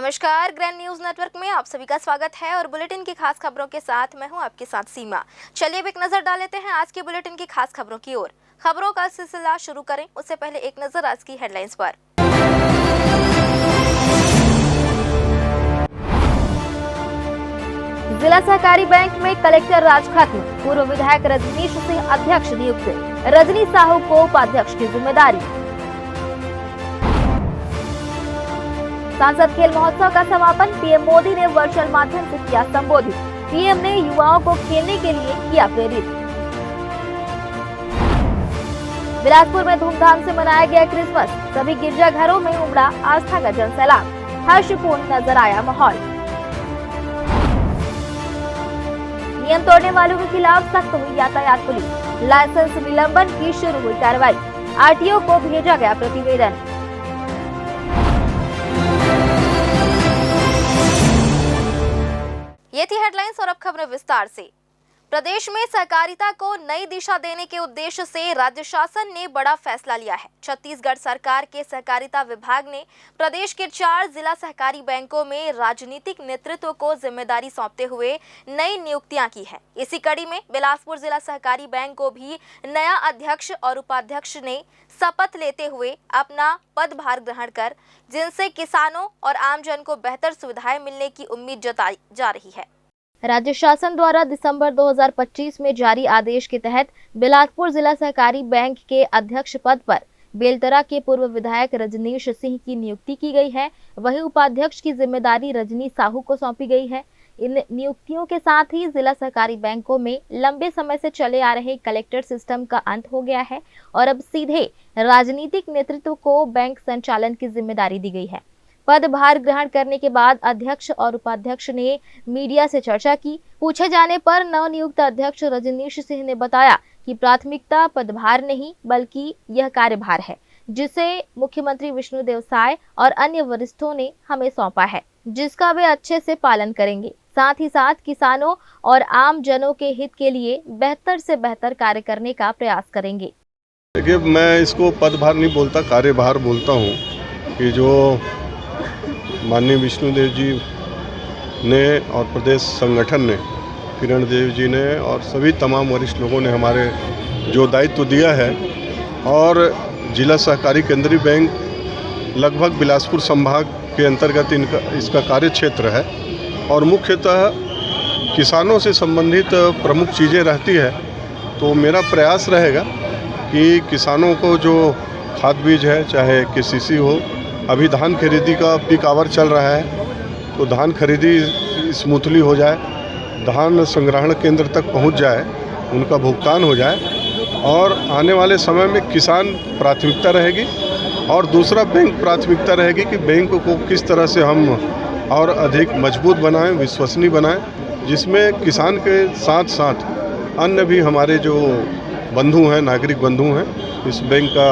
नमस्कार, grand news network में आप सभी का स्वागत है और बुलेटिन की खास खबरों के साथ मैं हूं आपके साथ सीमा। चलिए अब एक नजर डाल लेते हैं आज के बुलेटिन की खास खबरों की ओर। खबरों का सिलसिला शुरू करें उससे पहले एक नजर आज की हेडलाइंस पर। जिला सहकारी बैंक में कलेक्टर राज खत्म, पूर्व विधायक रजनीश सिंह अध्यक्ष नियुक्त, रजनी साहू को उपाध्यक्ष की जिम्मेदारी। सांसद खेल महोत्सव का समापन, पीएम मोदी ने वर्चुअल माध्यम से किया संबोधित। पीएम ने युवाओं को खेलने के लिए किया प्रेरित। बिलासपुर में धूमधाम से मनाया गया क्रिसमस, सभी गिरजाघरों में उमड़ा आस्था का जनसैलाब, हर्षपूर्ण नजर आया माहौल। नियम तोड़ने वालों के खिलाफ सख्त हुई यातायात पुलिस, लाइसेंस निलंबन की शुरू हुई कार्रवाई, आरटीओ को भेजा गया प्रतिवेदन। ये थी हेडलाइंस और अब खबरें विस्तार से। प्रदेश में सहकारिता को नई दिशा देने के उद्देश्य से राज्य शासन ने बड़ा फैसला लिया है। छत्तीसगढ़ सरकार के सहकारिता विभाग ने प्रदेश के 4 जिला सहकारी बैंकों में राजनीतिक नेतृत्व को जिम्मेदारी सौंपते हुए नई नियुक्तियां की है। इसी कड़ी में बिलासपुर जिला सहकारी बैंक को भी नया अध्यक्ष और उपाध्यक्ष ने शपथ लेते हुए अपना पदभार ग्रहण कर जिनसे किसानों और आमजन को बेहतर सुविधाएं मिलने की उम्मीद जताई जा रही है। राज्य शासन द्वारा दिसंबर 2025 में जारी आदेश के तहत बिलासपुर जिला सहकारी बैंक के अध्यक्ष पद पर बेलतरा के पूर्व विधायक रजनीश सिंह की नियुक्ति की गई है। वहीं उपाध्यक्ष की जिम्मेदारी रजनी साहू को सौंपी गई है। इन नियुक्तियों के साथ ही जिला सहकारी बैंकों में लंबे समय से चले आ रहे कलेक्टर सिस्टम का अंत हो गया है और अब सीधे राजनीतिक नेतृत्व को बैंक संचालन की जिम्मेदारी दी गई है। पदभार ग्रहण करने के बाद अध्यक्ष और उपाध्यक्ष ने मीडिया से चर्चा की। पूछे जाने पर नवनियुक्त अध्यक्ष रजनीश सिंह ने बताया कि प्राथमिकता पदभार नहीं बल्कि यह कार्यभार है, जिसे मुख्यमंत्री विष्णुदेव साय और अन्य वरिष्ठों ने हमें सौंपा है, जिसका वे अच्छे से पालन करेंगे। साथ ही साथ किसानों और आम जनों के हित के लिए बेहतर से बेहतर कार्य करने का प्रयास करेंगे। देखिए, मैं इसको पदभार नहीं बोलता, कार्यभार बोलता हूँ कि जो माननीय विष्णुदेव जी ने और प्रदेश संगठन ने, किरण देव जी ने और सभी तमाम वरिष्ठ लोगों ने हमारे जो दायित्व दिया है और जिला सहकारी केंद्रीय बैंक लगभग बिलासपुर संभाग के अंतर्गत इसका कार्य क्षेत्र है और मुख्यतः किसानों से संबंधित प्रमुख चीज़ें रहती है। तो मेरा प्रयास रहेगा कि किसानों को जो खाद बीज है, चाहे केसीसी हो, अभी धान खरीदी का पीक आवर चल रहा है, तो धान खरीदी स्मूथली हो जाए, धान संग्रहण केंद्र तक पहुंच जाए, उनका भुगतान हो जाए और आने वाले समय में किसान प्राथमिकता रहेगी और दूसरा बैंक प्राथमिकता रहेगी कि बैंक को किस तरह से हम और अधिक मजबूत बनाएं, विश्वसनीय बनाएं, जिसमें किसान के साथ साथ अन्य भी हमारे जो बंधु हैं, नागरिक बंधु हैं, इस बैंक का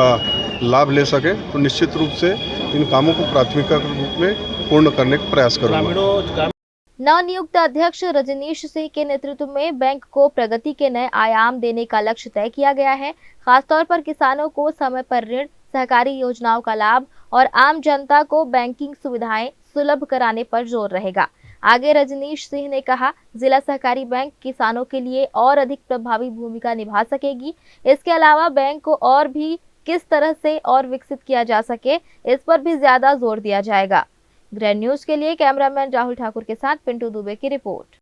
लाभ ले सकें। तो निश्चित रूप से इन कामों को प्राथमिकता के रूप में पूर्ण करने का प्रयास करूंगा। नवनियुक्त अध्यक्ष रजनीश सिंह के नेतृत्व में बैंक को प्रगति के नए आयाम देने का लक्ष्य तय किया गया है। खासतौर पर किसानों को समय पर ऋण, सहकारी योजनाओं का लाभ और आम जनता को बैंकिंग सुविधाएं सुलभ कराने पर जोर रहेगा। आगे रजनीश सिंह ने कहा, जिला सहकारी बैंक किसानों के लिए और अधिक प्रभावी भूमिका निभा सकेगी। इसके अलावा बैंक को और भी किस तरह से और विकसित किया जा सके, इस पर भी ज्यादा जोर दिया जाएगा। ग्रैंड न्यूज के लिए कैमरामैन राहुल ठाकुर के साथ पिंटू दुबे की रिपोर्ट।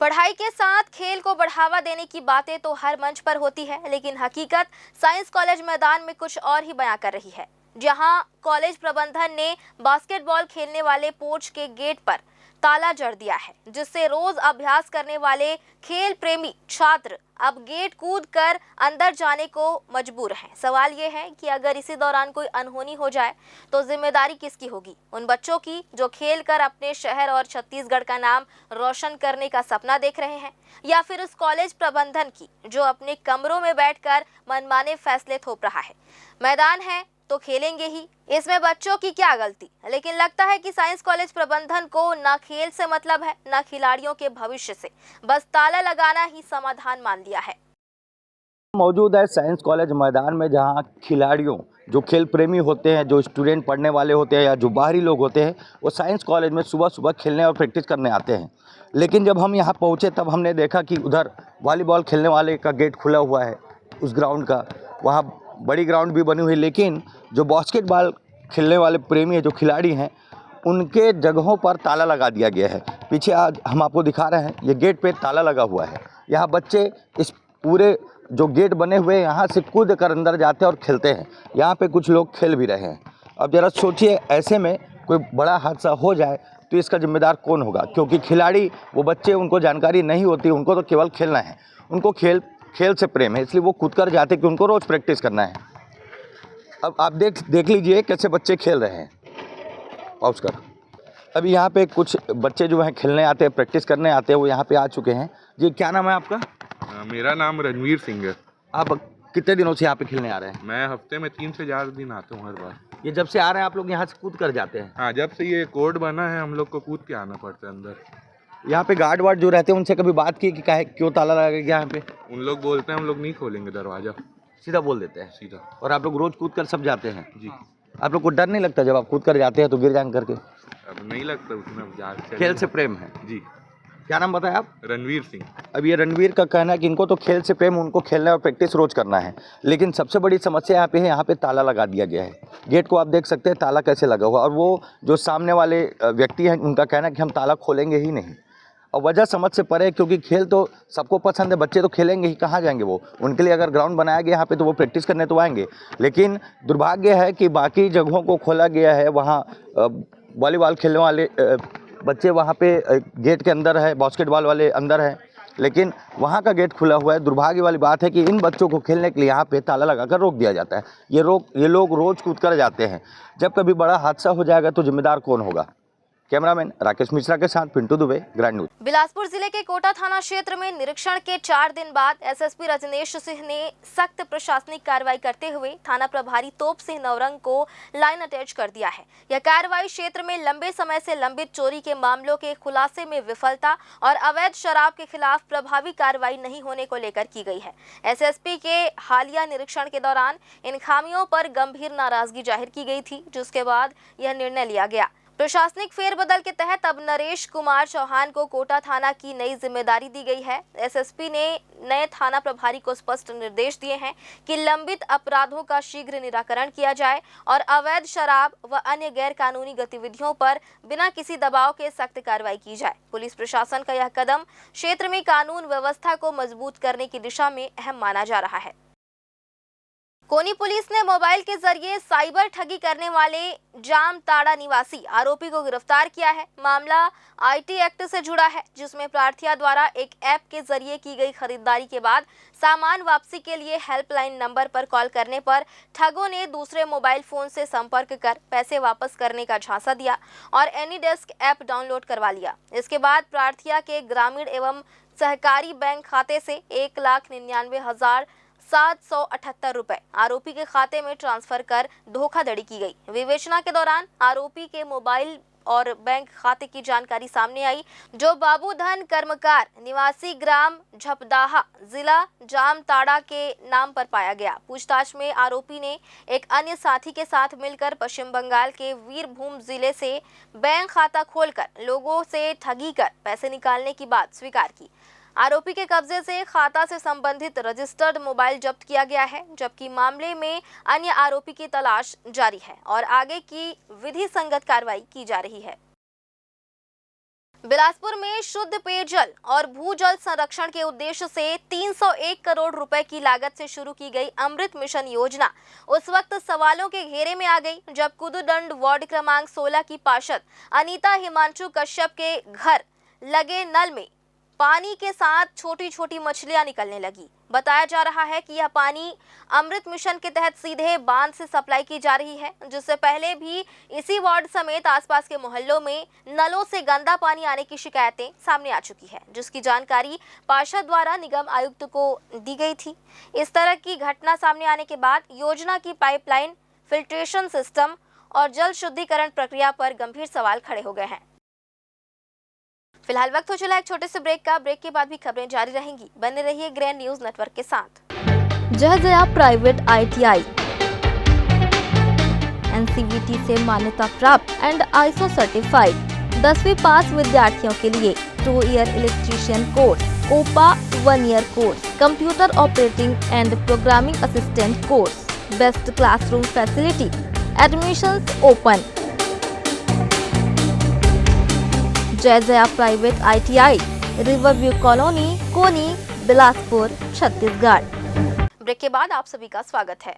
पढ़ाई के साथ खेल को बढ़ावा देने की बातें तो हर मंच पर होती है, लेकिन हकीकत साइंस कॉलेज मैदान में कुछ और ही बयां कर रही है। जहां कॉलेज प्रबंधन ने बास्केटबॉल खेलने वाले पोर्च के गेट पर ताला जड़ दिया है, जिससे रोज अभ्यास करने वाले खेल प्रेमी छात्र अब गेट कूद कर अंदर जाने को मजबूर हैं। सवाल ये है कि अगर इसी दौरान कोई अनहोनी हो जाए तो जिम्मेदारी किसकी होगी? उन बच्चों की जो खेल कर अपने शहर और छत्तीसगढ़ का नाम रोशन करने का सपना देख रहे हैं, या फिर उस कॉलेज प्रबंधन की जो अपने कमरों में बैठकर मनमाने फैसले थोप रहा है? मैदान है तो खेलेंगे ही, इसमें बच्चों की क्या गलती? लेकिन लगता है कि साइंस कॉलेज प्रबंधन को ना खेल से मतलब है, ना खिलाड़ियों के भविष्य से, बस ताला लगाना ही समाधान मान लिया है। मौजूद है साइंस कॉलेज मैदान में, जहां खिलाड़ियों जो खेल प्रेमी होते हैं, जो स्टूडेंट पढ़ने वाले होते हैं या जो बाहरी लोग होते हैं, वो साइंस कॉलेज में सुबह सुबह खेलने और प्रैक्टिस करने आते हैं। लेकिन जब हम यहाँ पहुँचे तब हमने देखा कि उधर वॉलीबॉल खेलने वाले का गेट खुला हुआ है उस ग्राउंड का, वहाँ बड़ी ग्राउंड भी बनी हुई है, लेकिन जो बास्केटबॉल खेलने वाले प्रेमी है, जो खिलाड़ी हैं, उनके जगहों पर ताला लगा दिया गया है। पीछे आज हम आपको दिखा रहे हैं, ये गेट पे ताला लगा हुआ है। यहाँ बच्चे इस पूरे जो गेट बने हुए हैं यहाँ से कूद कर अंदर जाते हैं और खेलते हैं। यहाँ पे कुछ लोग खेल भी रहे हैं। अब ज़रा सोचिए, ऐसे में कोई बड़ा हादसा हो जाए तो इसका जिम्मेदार कौन होगा? क्योंकि खिलाड़ी, वो बच्चे, उनको जानकारी नहीं होती, उनको तो केवल खेलना है, उनको खेल से प्रेम है, इसलिए वो कूद कर जाते कि उनको रोज़ प्रैक्टिस करना है। अब आप देख लीजिए कैसे बच्चे खेल रहे हैं। पॉज कर। अभी यहाँ पे कुछ बच्चे जो हैं खेलने आते हैं, प्रैक्टिस करने आते हैं, वो यहाँ पे आ चुके हैं। जी, क्या नाम है आपका? मेरा नाम रणवीर सिंह है। आप कितने दिनों से यहाँ पे खेलने आ रहे हैं? मैं हफ्ते में 3 से 4 दिन आता हूँ हर बार। ये जब से आ रहे हैं आप लोग यहाँ से कूद कर जाते हैं? हाँ, जब से ये कोड बना है हम लोग को कूद के आना पड़ता है अंदर। यहाँ पे गार्ड वार्ड जो रहते हैं उनसे कभी बात की कि क्यों ताला लगा गया यहाँ पे? उन लोग बोलते हैं हम लोग नहीं खोलेंगे दरवाज़ा, सीधा बोल देते हैं। सीधा। और आप लोग रोज़ कूद कर सब जाते हैं? जी। आप लोग को डर नहीं लगता जब आप कूद कर जाते हैं तो गिर जाएंगे करके? अब नहीं लगता उसमें, खेल से प्रेम है। जी। क्या नाम बताया आप? रणवीर सिंह। अब ये रणवीर का कहना है कि इनको तो खेल से प्रेम, उनको खेलना और प्रैक्टिस रोज करना है, लेकिन सबसे बड़ी समस्या यहाँ पे है, यहाँ पे ताला लगा दिया गया है। गेट को आप देख सकते हैं ताला कैसे लगा हुआ, और वो जो सामने वाले व्यक्ति हैं उनका कहना है कि हम ताला खोलेंगे ही नहीं। और वजह समझ से परे, क्योंकि खेल तो सबको पसंद है, बच्चे तो खेलेंगे ही, कहाँ जाएंगे वो? उनके लिए अगर ग्राउंड बनाया गया यहाँ पे तो वो प्रैक्टिस करने तो आएंगे, लेकिन दुर्भाग्य है कि बाकी जगहों को खोला गया है। वहाँ वॉलीबॉल खेलने वाले बच्चे वहाँ पे गेट के अंदर है, बास्केटबॉल वाले अंदर है, लेकिन वहाँ का गेट खुला हुआ है। दुर्भाग्य वाली बात है कि इन बच्चों को खेलने के लिए यहाँ पे ताला लगाकर रोक दिया जाता है। ये लोग रोज़ कूद कर जाते हैं। जब कभी बड़ा हादसा हो जाएगा तो जिम्मेदार कौन होगा? कैमरामैन राकेश मिश्रा के साथ पिंटू दुबे, ग्रैंड न्यूज। बिलासपुर जिले के कोटा थाना क्षेत्र में निरीक्षण के 4 दिन बाद एसएसपी रजनेश सिंह ने सख्त प्रशासनिक कार्रवाई करते हुए थाना प्रभारी तोप सिंह नवरंग को लाइन अटैच कर दिया है। यह कार्रवाई क्षेत्र में लंबे समय से लंबित चोरी के मामलों के खुलासे में विफलता और अवैध शराब के खिलाफ प्रभावी कार्रवाई नहीं होने को लेकर की गई है। एसएसपी के हालिया निरीक्षण के दौरान इन खामियों पर गंभीर नाराजगी जाहिर की गई थी, जिसके बाद यह निर्णय लिया गया। प्रशासनिक फेरबदल के तहत अब नरेश कुमार चौहान को कोटा थाना की नई जिम्मेदारी दी गई है। एसएसपी ने नए थाना प्रभारी को स्पष्ट निर्देश दिए हैं कि लंबित अपराधों का शीघ्र निराकरण किया जाए और अवैध शराब व अन्य गैर कानूनी गतिविधियों पर बिना किसी दबाव के सख्त कार्रवाई की जाए। पुलिस प्रशासन का यह कदम क्षेत्र में कानून व्यवस्था को मजबूत करने की दिशा में अहम माना जा रहा है। कोनी पुलिस ने मोबाइल के जरिए साइबर ठगी करने वाले जामताड़ा निवासी आरोपी को गिरफ्तार किया है। मामला आईटी एक्ट से जुड़ा है, जिसमें प्रार्थिया द्वारा एक ऐप के जरिए की गई खरीदारी के बाद सामान वापसी के लिए हेल्पलाइन नंबर पर कॉल करने पर ठगों ने दूसरे मोबाइल फोन से संपर्क कर पैसे वापस करने का झांसा दिया और एनीडेस्क ऐप डाउनलोड करवा लिया। इसके बाद प्रार्थिया के ग्रामीण एवं सहकारी बैंक खाते से 1,99,778 रुपए आरोपी के खाते में ट्रांसफर कर धोखाधड़ी की गई। विवेचना के दौरान आरोपी के मोबाइल और बैंक खाते की जानकारी सामने आई, जो बाबूधन कर्मकार निवासी ग्राम झपदाहा जिला जामताड़ा के नाम पर पाया गया। पूछताछ में आरोपी ने एक अन्य साथी के साथ मिलकर पश्चिम बंगाल के वीरभूम जिले से बैंक खाता खोलकर लोगों से ठगी कर पैसे निकालने की बात स्वीकार की। आरोपी के कब्जे से खाता से संबंधित रजिस्टर्ड मोबाइल जब्त किया गया है, जबकि मामले में अन्य आरोपी की तलाश जारी है और आगे की विधि संगत कार्रवाई की जा रही है। बिलासपुर में शुद्ध पेयजल और भूजल संरक्षण के उद्देश्य से 301 करोड़ रुपए की लागत से शुरू की गई अमृत मिशन योजना उस वक्त सवालों के घेरे में आ गई जब कुदुदंड वार्ड क्रमांक 16 की पार्षद अनीता हिमांशु कश्यप के घर लगे नल में पानी के साथ छोटी छोटी मछलियां निकलने लगी। बताया जा रहा है कि यह पानी अमृत मिशन के तहत सीधे बांध से सप्लाई की जा रही है, जिससे पहले भी इसी वार्ड समेत आसपास के मोहल्लों में नलों से गंदा पानी आने की शिकायतें सामने आ चुकी है, जिसकी जानकारी पार्षद द्वारा निगम आयुक्त को दी गई थी। इस तरह की घटना सामने आने के बाद योजना की पाइपलाइन, फिल्ट्रेशन सिस्टम और जल शुद्धिकरण प्रक्रिया पर गंभीर सवाल खड़े हो गए हैं। फिलहाल वक्त हो चला एक छोटे से ब्रेक का। ब्रेक के बाद भी खबरें जारी रहेंगी। बने रहिए ग्रैंड न्यूज नेटवर्क के साथ। जय जया प्राइवेट ITI NCVT से मान्यता प्राप्त एंड ISO सर्टिफाइड। 10वीं पास विद्यार्थियों के लिए 2 year electrician course, OPA 1 year course, computer operating and programming assistant course, best classroom facility, admissions open. Jai Jaya private ITI, riverview colony, Koni, Bilaspur, Chhattisgarh. Break के बाद आप सभी का स्वागत है।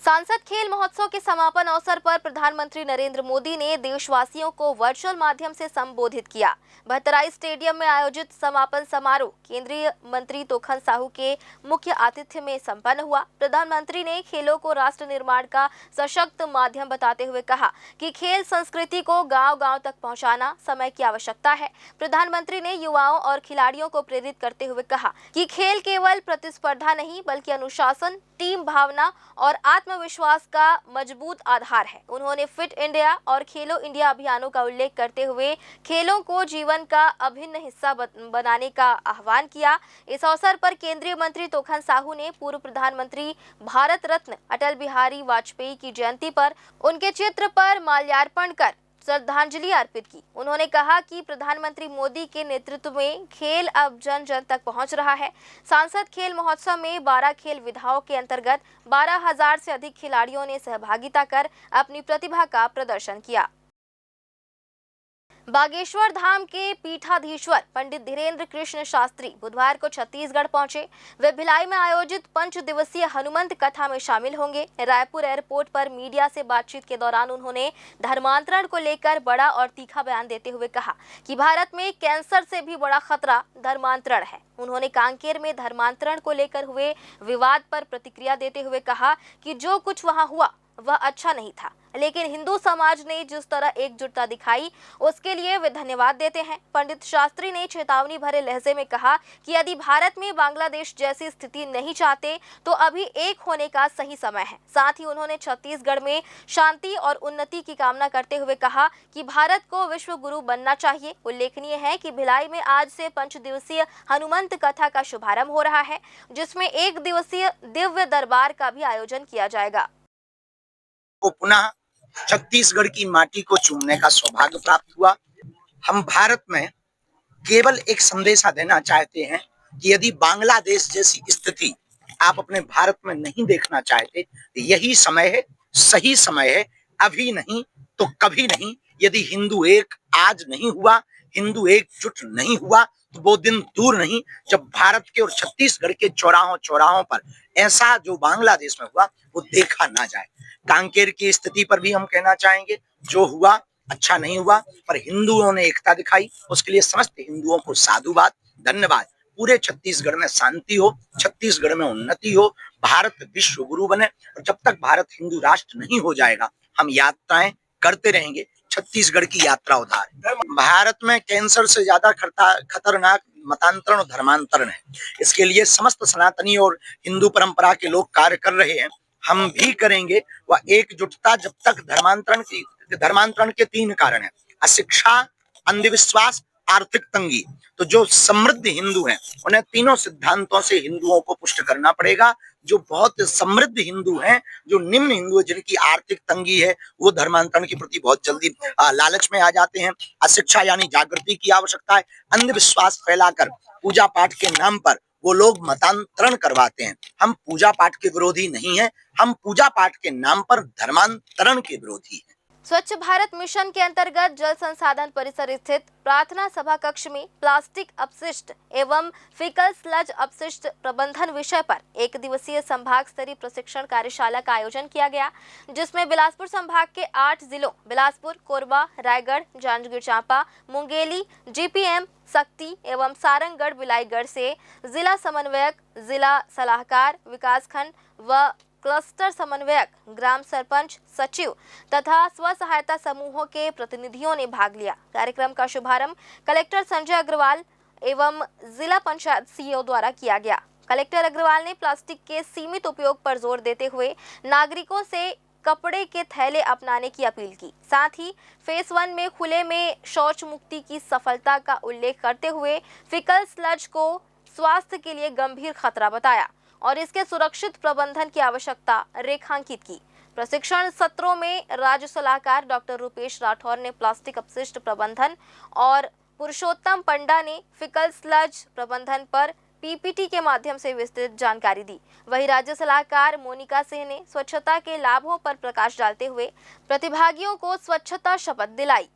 सांसद खेल महोत्सव के समापन अवसर पर प्रधानमंत्री नरेंद्र मोदी ने देशवासियों को वर्चुअल माध्यम से संबोधित किया। बहतराई स्टेडियम में आयोजित समापन समारोह केंद्रीय मंत्री तोखन साहू के मुख्य आतिथ्य में संपन्न हुआ। प्रधानमंत्री ने खेलों को राष्ट्र निर्माण का सशक्त माध्यम बताते हुए कहा कि खेल संस्कृति को गांव-गांव तक पहुंचाना समय की आवश्यकता है। प्रधानमंत्री ने युवाओं और खिलाड़ियों को प्रेरित करते हुए कहा कि खेल केवल प्रतिस्पर्धा नहीं बल्कि अनुशासन, टीम भावना और आत्मविश्वास का मजबूत आधार है। उन्होंने फिट इंडिया और खेलो इंडिया अभियानों का उल्लेख करते हुए खेलों को जीवन का अभिन्न हिस्सा बनाने का आह्वान किया। इस अवसर पर केंद्रीय मंत्री तोखन साहू ने पूर्व प्रधानमंत्री भारत रत्न अटल बिहारी वाजपेयी की जयंती पर उनके चित्र पर माल्यार्पण कर श्रद्धांजलि अर्पित की। उन्होंने कहा कि प्रधानमंत्री मोदी के नेतृत्व में खेल अब जन जन तक पहुंच रहा है। सांसद खेल महोत्सव में 12 खेल विधाओं के अंतर्गत 12,000 से अधिक खिलाड़ियों ने सहभागिता कर अपनी प्रतिभा का प्रदर्शन किया। बागेश्वर धाम के पीठाधीश्वर पंडित धीरेन्द्र कृष्ण शास्त्री बुधवार को छत्तीसगढ़ पहुंचे। वे भिलाई में आयोजित 5 दिवसीय हनुमंत कथा में शामिल होंगे। रायपुर एयरपोर्ट पर मीडिया से बातचीत के दौरान उन्होंने धर्मांतरण को लेकर बड़ा और तीखा बयान देते हुए कहा कि भारत में कैंसर से भी बड़ा खतरा धर्मांतरण है। उन्होंने कांकेर में धर्मांतरण को लेकर हुए विवाद पर प्रतिक्रिया देते हुए कहा कि जो कुछ वहां हुआ वह अच्छा नहीं था, लेकिन हिंदू समाज ने जिस तरह एकजुटता दिखाई उसके लिए वे धन्यवाद देते हैं। पंडित शास्त्री ने चेतावनी भरे लहजे में कहा कि यदि भारत में बांग्लादेश जैसी स्थिति नहीं चाहते तो अभी एक होने का सही समय है। साथ ही उन्होंने छत्तीसगढ़ में शांति और उन्नति की कामना करते हुए कहा कि भारत को विश्व गुरु बनना चाहिए। उल्लेखनीय है कि भिलाई में आज से 5 दिवसीय हनुमंत कथा का शुभारंभ हो रहा है, जिसमें 1 दिवसीय दिव्य दरबार का भी आयोजन किया जाएगा। को पुनः छत्तीसगढ़ की माटी को चूमने का सौभाग्य प्राप्त हुआ। हम भारत में केवल एक संदेशा देना चाहते हैं कि यदि बांग्लादेश जैसी स्थिति आप अपने भारत में नहीं देखना चाहते तो यही समय है, सही समय है, अभी नहीं तो कभी नहीं। यदि हिंदू एक आज नहीं हुआ, हिंदू एकजुट नहीं हुआ तो वो दिन दूर नहीं जब भारत के और छत्तीसगढ़ के चौराहों पर ऐसा जो बांग्लादेश में हुआ वो देखा ना जाए। कांकेर की स्थिति पर भी हम कहना चाहेंगे, जो हुआ अच्छा नहीं हुआ, पर हिंदुओं ने एकता दिखाई, उसके लिए समस्त हिंदुओं को साधुवाद, धन्यवाद। पूरे छत्तीसगढ़ में शांति हो, छत्तीसगढ़ में उन्नति हो, भारत विश्व गुरु बने। और जब तक भारत हिंदू राष्ट्र नहीं हो जाएगा हम यात्राएं करते रहेंगे। छत्तीसगढ़ की यात्रा उधार। भारत में कैंसर से ज्यादा खतरनाक मतांतरण और धर्मांतरण है। इसके लिए समस्त सनातनी और हिंदू परंपरा के लोग कार्य कर रहे हैं, हम भी करेंगे। वह एकजुटता जब तक धर्मांतरण के 3 कारण है: अशिक्षा, अंधविश्वास, आर्थिक तंगी। तो जो समृद्ध हिंदू हैं उन्हें तीनों सिद्धांतों से हिंदुओं को पुष्ट करना पड़ेगा। जो बहुत समृद्ध हिंदू हैं, जो निम्न हिंदू है जिनकी आर्थिक तंगी है, वो धर्मांतरण के प्रति बहुत जल्दी लालच में आ जाते हैं। अशिक्षा यानी जागृति की आवश्यकता है। अंधविश्वास फैलाकर पूजा पाठ के नाम पर वो लोग मतांतरण करवाते हैं। हम पूजा पाठ के विरोधी नहीं हैं, हम पूजा पाठ के नाम पर धर्मांतरण के विरोधी हैं। स्वच्छ भारत मिशन के अंतर्गत जल संसाधन परिसर स्थित प्रार्थना सभा कक्ष में प्लास्टिक अपशिष्ट एवं फीकल स्लज अपशिष्ट प्रबंधन विषय पर 1 दिवसीय संभाग स्तरीय प्रशिक्षण कार्यशाला का आयोजन किया गया, जिसमें बिलासपुर संभाग के 8 जिलों बिलासपुर, कोरबा, रायगढ़, जांजगीर चांपा, मुंगेली, जीपीएम, सक्ती एवं सारंगगढ़ बिलाईगढ़ से जिला समन्वयक, जिला सलाहकार, विकासखंड व क्लस्टर समन्वयक, ग्राम सरपंच, सचिव तथा स्व सहायता समूहों के प्रतिनिधियों ने भाग लिया। कार्यक्रम का शुभारंभ कलेक्टर संजय अग्रवाल एवं जिला पंचायत सीईओ द्वारा किया गया। कलेक्टर अग्रवाल ने प्लास्टिक के सीमित उपयोग पर जोर देते हुए नागरिकों से कपड़े के थैले अपनाने की अपील की। साथ ही फेज 1 में खुले में शौच मुक्ति की सफलता का उल्लेख करते हुए फीकल स्लज को स्वास्थ्य के लिए गंभीर खतरा बताया और इसके सुरक्षित प्रबंधन की आवश्यकता रेखांकित की। प्रशिक्षण सत्रों में राज्य सलाहकार डॉक्टर रुपेश राठौर ने प्लास्टिक अपशिष्ट प्रबंधन और पुरुषोत्तम पंडा ने फिकल स्लज प्रबंधन पर पीपीटी के माध्यम से विस्तृत जानकारी दी। वहीं राज्य सलाहकार मोनिका सिंह ने स्वच्छता के लाभों पर प्रकाश डालते हुए प्रतिभागियों को स्वच्छता शपथ दिलाई।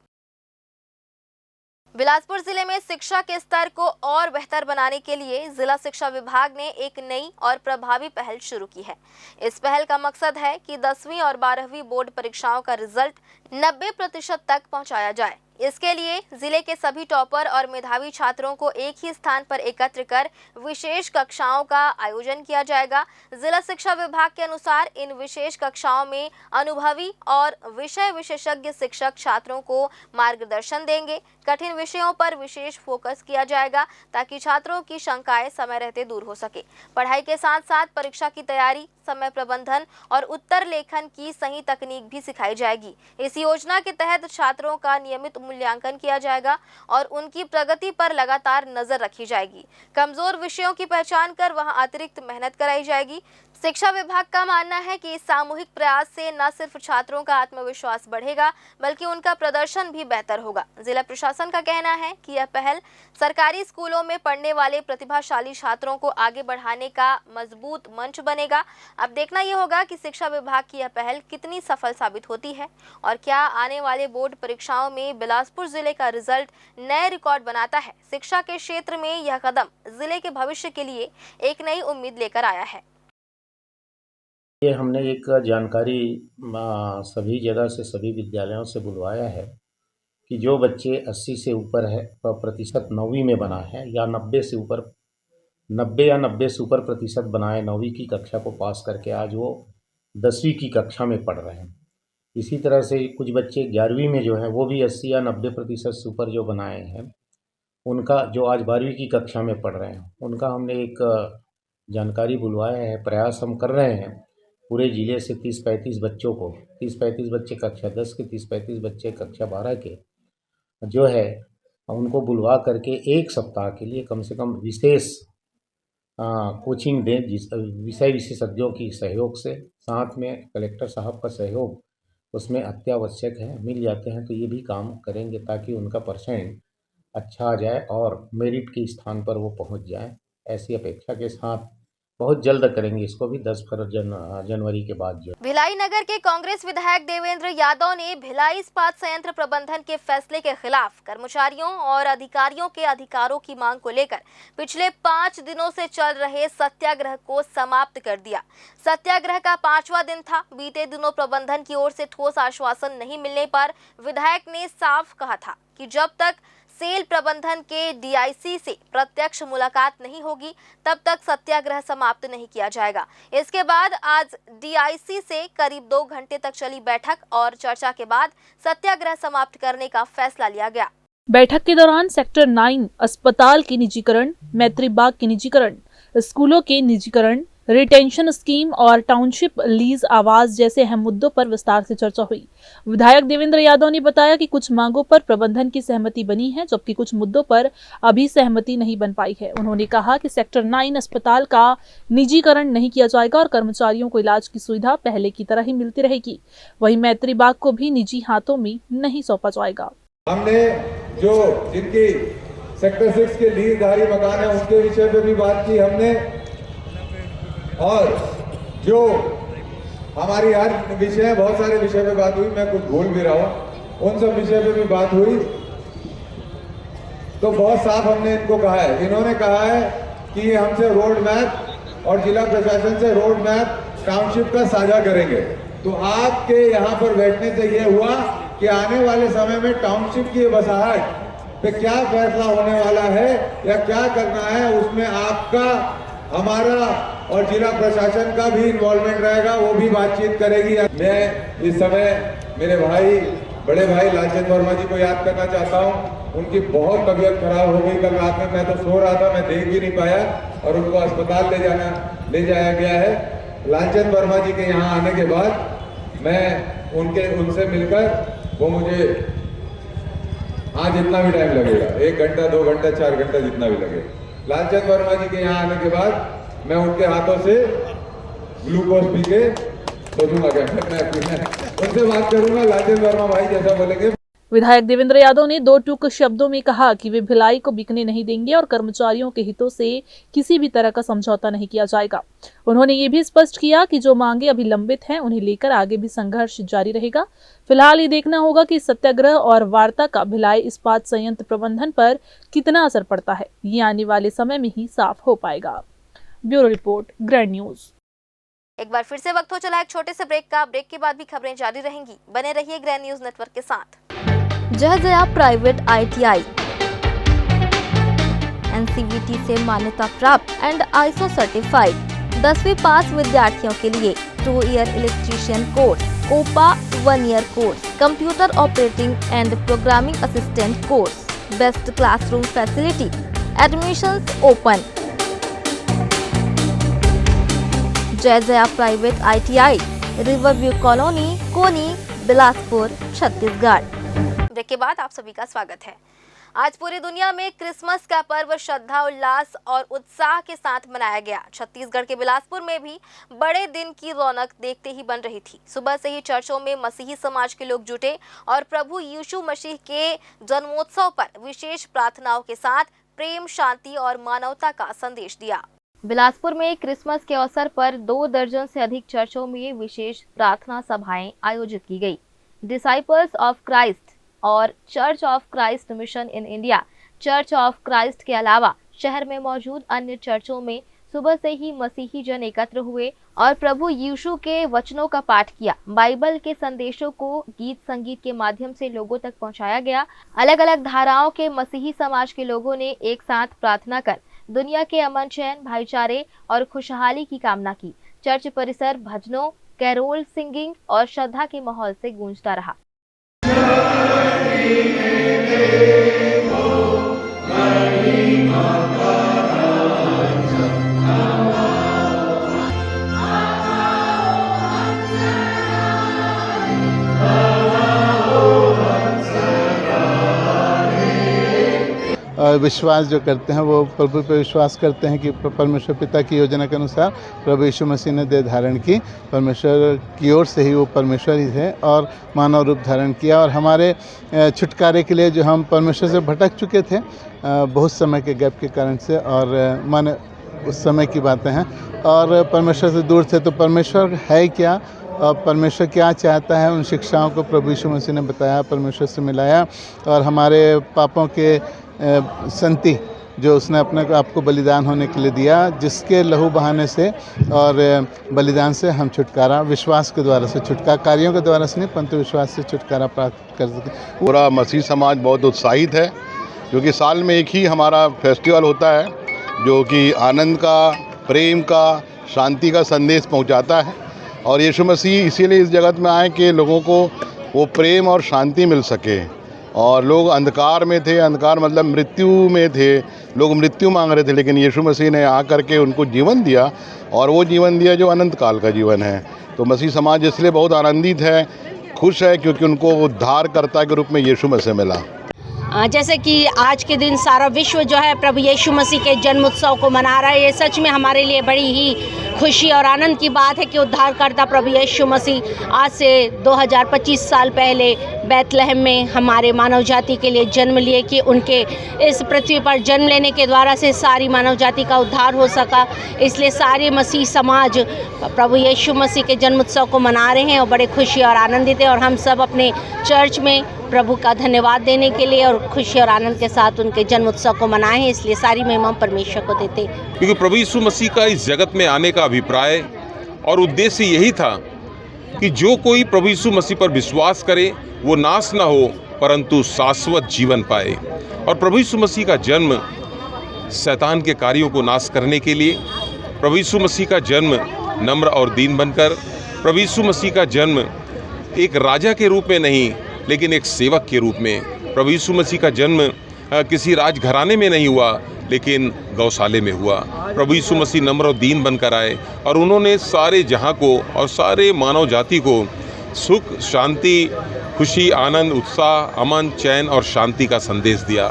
बिलासपुर जिले में शिक्षा के स्तर को और बेहतर बनाने के लिए जिला शिक्षा विभाग ने एक नई और प्रभावी पहल शुरू की है। इस पहल का मकसद है कि 10वीं और 12वीं बोर्ड परीक्षाओं का रिजल्ट 90% तक पहुंचाया जाए। इसके लिए जिले के सभी टॉपर और मेधावी छात्रों को एक ही स्थान पर एकत्र कर विशेष कक्षाओं का आयोजन किया जाएगा। जिला शिक्षा विभाग के अनुसार इन विशेष कक्षाओं में अनुभवी और विषय विशेषज्ञ शिक्षक छात्रों को मार्गदर्शन देंगे। कठिन विषयों पर विशेष फोकस किया जाएगा ताकि छात्रों की शंकाएं समय रहते दूर हो सके। पढ़ाई के साथ साथ परीक्षा की तैयारी, समय प्रबंधन और उत्तर लेखन की सही तकनीक भी सिखाई जाएगी। इस योजना के तहत छात्रों का नियमित मूल्यांकन किया जाएगा और उनकी प्रगति पर लगातार नजर रखी जाएगी। कमजोर विषयों की पहचान कर वहां अतिरिक्त मेहनत कराई जाएगी। शिक्षा विभाग का मानना है कि इस सामूहिक प्रयास से न सिर्फ छात्रों का आत्मविश्वास बढ़ेगा बल्कि उनका प्रदर्शन भी बेहतर होगा। जिला प्रशासन का कहना है कि यह पहल सरकारी स्कूलों में पढ़ने वाले प्रतिभाशाली छात्रों को आगे बढ़ाने का मजबूत मंच बनेगा। अब देखना यह होगा कि शिक्षा विभाग की यह पहल कितनी सफल साबित होती है और क्या आने वाले बोर्ड परीक्षाओं में बिलासपुर जिले का रिजल्ट नए रिकॉर्ड बनाता है। शिक्षा के क्षेत्र में यह कदम जिले के भविष्य के लिए एक नई उम्मीद लेकर आया है। ये हमने एक जानकारी सभी जगह से, सभी विद्यालयों से बुलवाया है कि जो बच्चे 80 से ऊपर है प्रतिशत 9वीं में बना है या 90 से ऊपर 90 से ऊपर प्रतिशत बनाए 9वीं की कक्षा को पास करके आज वो 10वीं की कक्षा में पढ़ रहे हैं। इसी तरह से कुछ बच्चे 11वीं में जो है वो भी 80 या 90% से ऊपर जो बनाए हैं, उनका जो आज 12वीं की कक्षा में पढ़ रहे हैं, उनका हमने एक जानकारी बुलवाया है। प्रयास हम कर रहे हैं पूरे ज़िले से 30-35 बच्चों को, 30-35 बच्चे कक्षा 10 के, 30-35 बच्चे कक्षा 12 के जो है उनको बुलवा करके एक सप्ताह के लिए कम से कम विशेष कोचिंग दें, जिस विषय विशेषज्ञों की सहयोग से, साथ में कलेक्टर साहब का सहयोग उसमें अत्यावश्यक है। मिल जाते हैं तो ये भी काम करेंगे ताकि उनका परसेंट अच्छा आ जाए और मेरिट के स्थान पर वो पहुंच जाए। ऐसी अपेक्षा के साथ बहुत जल्द करेंगे इसको भी 10 जनवरी के बाद। जो भिलाई नगर के कांग्रेस विधायक देवेंद्र यादव ने भिलाई इस्पात संयंत्र प्रबंधन के फैसले के खिलाफ कर्मचारियों और अधिकारियों के अधिकारों की मांग को लेकर पिछले 5 दिनों से चल रहे सत्याग्रह को समाप्त कर दिया। सत्याग्रह का 5वां दिन था। बीते दिनों प्रबंधन की ओर से ठोस आश्वासन नहीं मिलने पर विधायक ने साफ कहा था कि जब तक सेल प्रबंधन के डीआईसी से प्रत्यक्ष मुलाकात नहीं होगी तब तक सत्याग्रह समाप्त नहीं किया जाएगा। इसके बाद आज डीआईसी से करीब 2 घंटे तक चली बैठक और चर्चा के बाद सत्याग्रह समाप्त करने का फैसला लिया गया। बैठक के दौरान सेक्टर 9 अस्पताल के निजीकरण, मैत्री बाग के निजीकरण, स्कूलों के निजीकरण, रिटेंशन स्कीम और टाउनशिप लीज आवाज जैसे अहम मुद्दों पर विस्तार से चर्चा हुई। विधायक देवेंद्र यादव ने बताया कि कुछ मांगों पर प्रबंधन की सहमति बनी है जबकि कुछ मुद्दों पर अभी सहमति नहीं बन पाई है। उन्होंने कहा कि सेक्टर 9 अस्पताल का निजीकरण नहीं किया जाएगा और कर्मचारियों को इलाज की सुविधा पहले की तरह ही मिलती रहेगी। वहीं मैत्री बाग को भी निजी हाथों में नहीं सौंपा जाएगा। हमने जो जिनकी सेक्टर 6 के लीजधारी मकान है उनके विषय पे भी बात की हमने, और जो हमारी हर विषय, बहुत सारे विषय पे बात हुई, मैं कुछ भूल भी रहा हूँ, उन सब विषय पे भी बात हुई। तो बहुत साफ हमने इनको कहा है, इन्होंने कहा है कि हमसे रोड मैप और जिला प्रशासन से रोड मैप टाउनशिप का साझा करेंगे। तो आपके यहाँ पर बैठने से ये हुआ कि आने वाले समय में टाउनशिप की वसाहत पे क्या फैसला होने वाला है या क्या करना है, उसमें आपका, हमारा और जिला प्रशासन का भी इन्वॉल्वमेंट रहेगा, वो भी बातचीत करेगी। मैं इस समय मेरे भाई, बड़े भाई लालचंद वर्मा जी को याद करना चाहता हूँ। उनकी बहुत तबीयत खराब हो गई कल रात में, मैं तो सो रहा था, मैं देख भी नहीं पाया और उनको अस्पताल ले जाया गया है। लालचंद वर्मा जी के यहाँ आने के बाद मैं उनसे मिलकर, वो मुझे आज जितना भी टाइम लगेगा, 1 घंटा 2 घंटा 4 घंटा जितना भी लगे, लालचंद वर्मा जी के यहाँ आने के बाद मैं उनके हाथों से ग्लूकोज पी के सोचूंगा क्या उनसे बात करूंगा। लालचंद वर्मा भाई जैसा बोलेंगे। विधायक देवेंद्र यादव ने दो टूक शब्दों में कहा कि वे भिलाई को बिकने नहीं देंगे और कर्मचारियों के हितों से किसी भी तरह का समझौता नहीं किया जाएगा। उन्होंने ये भी स्पष्ट किया कि जो मांगे अभी लंबित हैं उन्हें लेकर आगे भी संघर्ष जारी रहेगा। फिलहाल ये देखना होगा कि सत्याग्रह और वार्ता का भिलाई इस्पात संयंत्र प्रबंधन पर कितना असर पड़ता है, ये आने वाले समय में ही साफ हो पाएगा। Bureau report, grand news. एक बार फिर से वक्त हो चला एक छोटे से ब्रेक का। ब्रेक के बाद भी खबरें जारी रहेंगी, बने रहिए ग्रैंड न्यूज नेटवर्क के साथ। जयजया प्राइवेट ITI NCVT से मान्यता प्राप्त एंड ISO सर्टिफाइड 10वीं पास विद्यार्थियों के लिए 2 year electrician course, COPA 1 year course, computer operating and programming assistant course, best classroom facility, admissions open. Jai Jaya private ITI, riverview colony, Koni, Bilaspur, Chhattisgarh. Break के बाद आप सभी का स्वागत है। आज पूरी दुनिया में क्रिसमस का पर्व श्रद्धा, उल्लास और उत्साह के साथ मनाया गया। छत्तीसगढ़ के बिलासपुर में भी बड़े दिन की रौनक देखते ही बन रही थी। सुबह से ही चर्चों में मसीही समाज के लोग जुटे और प्रभु यीशु मसीह के जन्मोत्सव पर विशेष प्रार्थनाओं के साथ प्रेम, शांति और मानवता का संदेश दिया। बिलासपुर में क्रिसमस के अवसर पर 2 दर्जन से अधिक चर्चों में विशेष प्रार्थना सभाएं आयोजित की गई। डिसाइपल्स ऑफ क्राइस्ट और church of Christ mission in India, church of Christ के अलावा शहर में मौजूद अन्य चर्चों में सुबह से ही मसीही जन एकत्र हुए और प्रभु यीशु के वचनों का पाठ किया। बाइबल के संदेशों को गीत संगीत के माध्यम से लोगों तक पहुंचाया गया। अलग अलग धाराओं के मसीही समाज के लोगों ने एक साथ प्रार्थना कर दुनिया के अमन, चैन, भाईचारे और खुशहाली की कामना की। चर्च परिसर भजनों, कैरोल सिंगिंग और श्रद्धा के माहौल से गूंजता रहा। विश्वास जो करते हैं वो प्रभु पर विश्वास करते हैं कि परमेश्वर पिता की योजना के अनुसार प्रभु यीशु मसीह ने देह धारण की। परमेश्वर की ओर से ही वो परमेश्वर ही थे और मानव रूप धारण किया और हमारे छुटकारे के लिए जो हम परमेश्वर से भटक चुके थे बहुत समय के गैप के कारण से, और माने उस समय की बातें हैं, और परमेश्वर से दूर थे, तो परमेश्वर है क्या और परमेश्वर क्या चाहता है, उन शिक्षाओं को प्रभु यीशु मसीह ने बताया, परमेश्वर से मिलाया और हमारे पापों के संति जो उसने अपने को आपको बलिदान होने के लिए दिया, जिसके लहू बहाने से और बलिदान से हम छुटकारा विश्वास के द्वारा से छुटकारा, कार्यों के द्वारा से नहीं परंतु विश्वास से छुटकारा प्राप्त कर सके। पूरा मसीह समाज बहुत उत्साहित है क्योंकि साल में एक ही हमारा फेस्टिवल होता है जो कि आनंद का, प्रेम का, शांति का संदेश पहुंचाता है और यीशु मसीह इसीलिए इस जगत में आए कि लोगों को वो प्रेम और शांति मिल सके। और लोग अंधकार में थे, अंधकार मतलब मृत्यु में थे, लोग मृत्यु मांग रहे थे, लेकिन यीशु मसीह ने आकर के उनको जीवन दिया और वो जीवन दिया जो अनंत काल का जीवन है। तो मसीह समाज इसलिए बहुत आनंदित है, खुश है क्योंकि उनको उद्धारकर्ता के रूप में यीशु मसीह मिला। जैसे कि आज के दिन सारा विश्व जो है प्रभु यीशु मसीह के जन्म उत्सव को मना रहा है, ये सच में हमारे लिए बड़ी ही खुशी और आनंद की बात है कि उद्धारकर्ता प्रभु यीशु मसीह आज से 2025 साल पहले बैतलहम में हमारे मानव जाति के लिए जन्म लिए कि उनके इस पृथ्वी पर जन्म लेने के द्वारा से सारी मानव जाति का उद्धार हो सका। इसलिए सारे मसीह समाज प्रभु यीशु मसीह के जन्म उत्सव को मना रहे हैं और बड़े खुशी और आनंदित हैं और हम सब अपने चर्च में प्रभु का धन्यवाद देने के लिए और खुशी और आनंद के साथ उनके जन्म उत्सव को मनाए हैं। इसलिए सारी महिमा परमेश्वर को देते हैं, क्योंकि प्रभु यीशु मसीह का इस जगत में आने का अभिप्राय और उद्देश्य यही था कि जो कोई प्रभु यीशु मसीह पर विश्वास करे वो नाश न हो परंतु शाश्वत जीवन पाए। और प्रभु यीशु मसीह का जन्म शैतान के कार्यों को नाश करने के लिए, प्रभु यीशु मसीह का जन्म नम्र और दीन बनकर, प्रभु यीशु मसीह का जन्म एक राजा के रूप में नहीं लेकिन एक सेवक के रूप में। प्रभु यीशु मसीह का जन्म किसी राजघराने में नहीं हुआ लेकिन गौशाले में हुआ। प्रभु यीशु मसीह नम्र और दीन बनकर आए और उन्होंने सारे जहां को और सारे मानव जाति को सुख, शांति, खुशी, आनंद, उत्साह, अमन, चैन और शांति का संदेश दिया।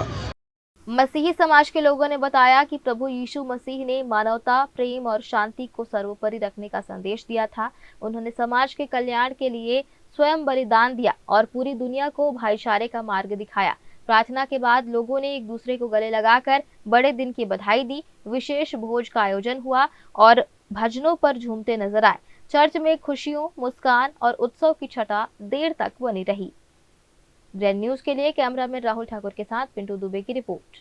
मसीही समाज के लोगों ने बताया कि प्रभु यीशु मसीह ने मानवता, प्रेम और शांति को सर्वोपरि रखने का संदेश दिया था। उन्होंने समाज के कल्याण के लिए स्वयं बलिदान दिया और पूरी दुनिया को भाईचारे का मार्ग दिखाया। प्रार्थना के बाद लोगों ने एक दूसरे को गले लगाकर बड़े दिन की बधाई दी। विशेष भोज का आयोजन हुआ और भजनों पर झूमते नजर आए। चर्च में खुशियों, मुस्कान और उत्सव की छटा देर तक बनी रही। ग्रैंड न्यूज के लिए कैमरामैन राहुल ठाकुर के साथ पिंटू दुबे की रिपोर्ट।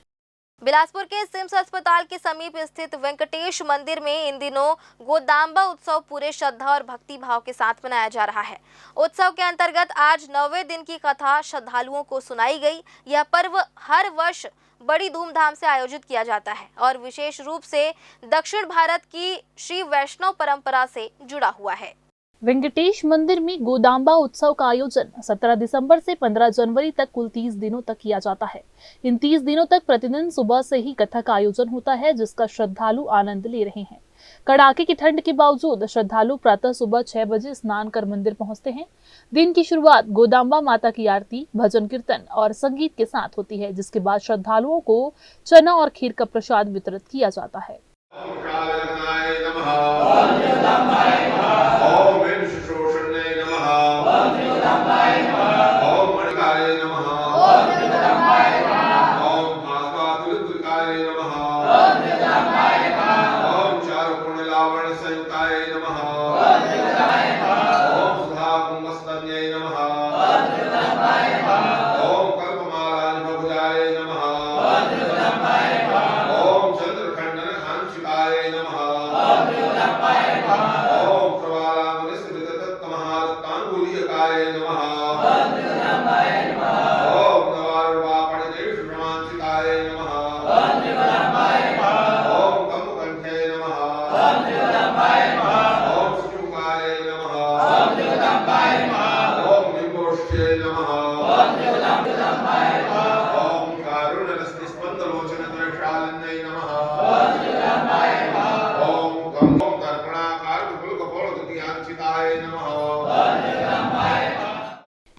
बिलासपुर के सिम्स अस्पताल के समीप स्थित वेंकटेश मंदिर में इन दिनों गोदाम्बा उत्सव पूरे श्रद्धा और भक्ति भाव के साथ मनाया जा रहा है। उत्सव के अंतर्गत आज 9वें दिन की कथा श्रद्धालुओं को सुनाई गई। यह पर्व हर वर्ष बड़ी धूमधाम से आयोजित किया जाता है और विशेष रूप से दक्षिण भारत की श्री वैष्णव परंपरा से जुड़ा हुआ है। वेंकटेश मंदिर में गोदाम्बा उत्सव का आयोजन 17 दिसंबर से 15 जनवरी तक कुल 30 दिनों तक किया जाता है। इन 30 दिनों तक प्रतिदिन सुबह से ही कथा का आयोजन होता है, जिसका श्रद्धालु आनंद ले रहे हैं। कड़ाके की ठंड के बावजूद श्रद्धालु प्रातः सुबह 6 बजे स्नान कर मंदिर पहुंचते हैं। दिन की शुरुआत गोदाम्बा माता की आरती, भजन कीर्तन और संगीत के साथ होती है, जिसके बाद श्रद्धालुओं को चना और खीर का प्रसाद वितरित किया जाता है।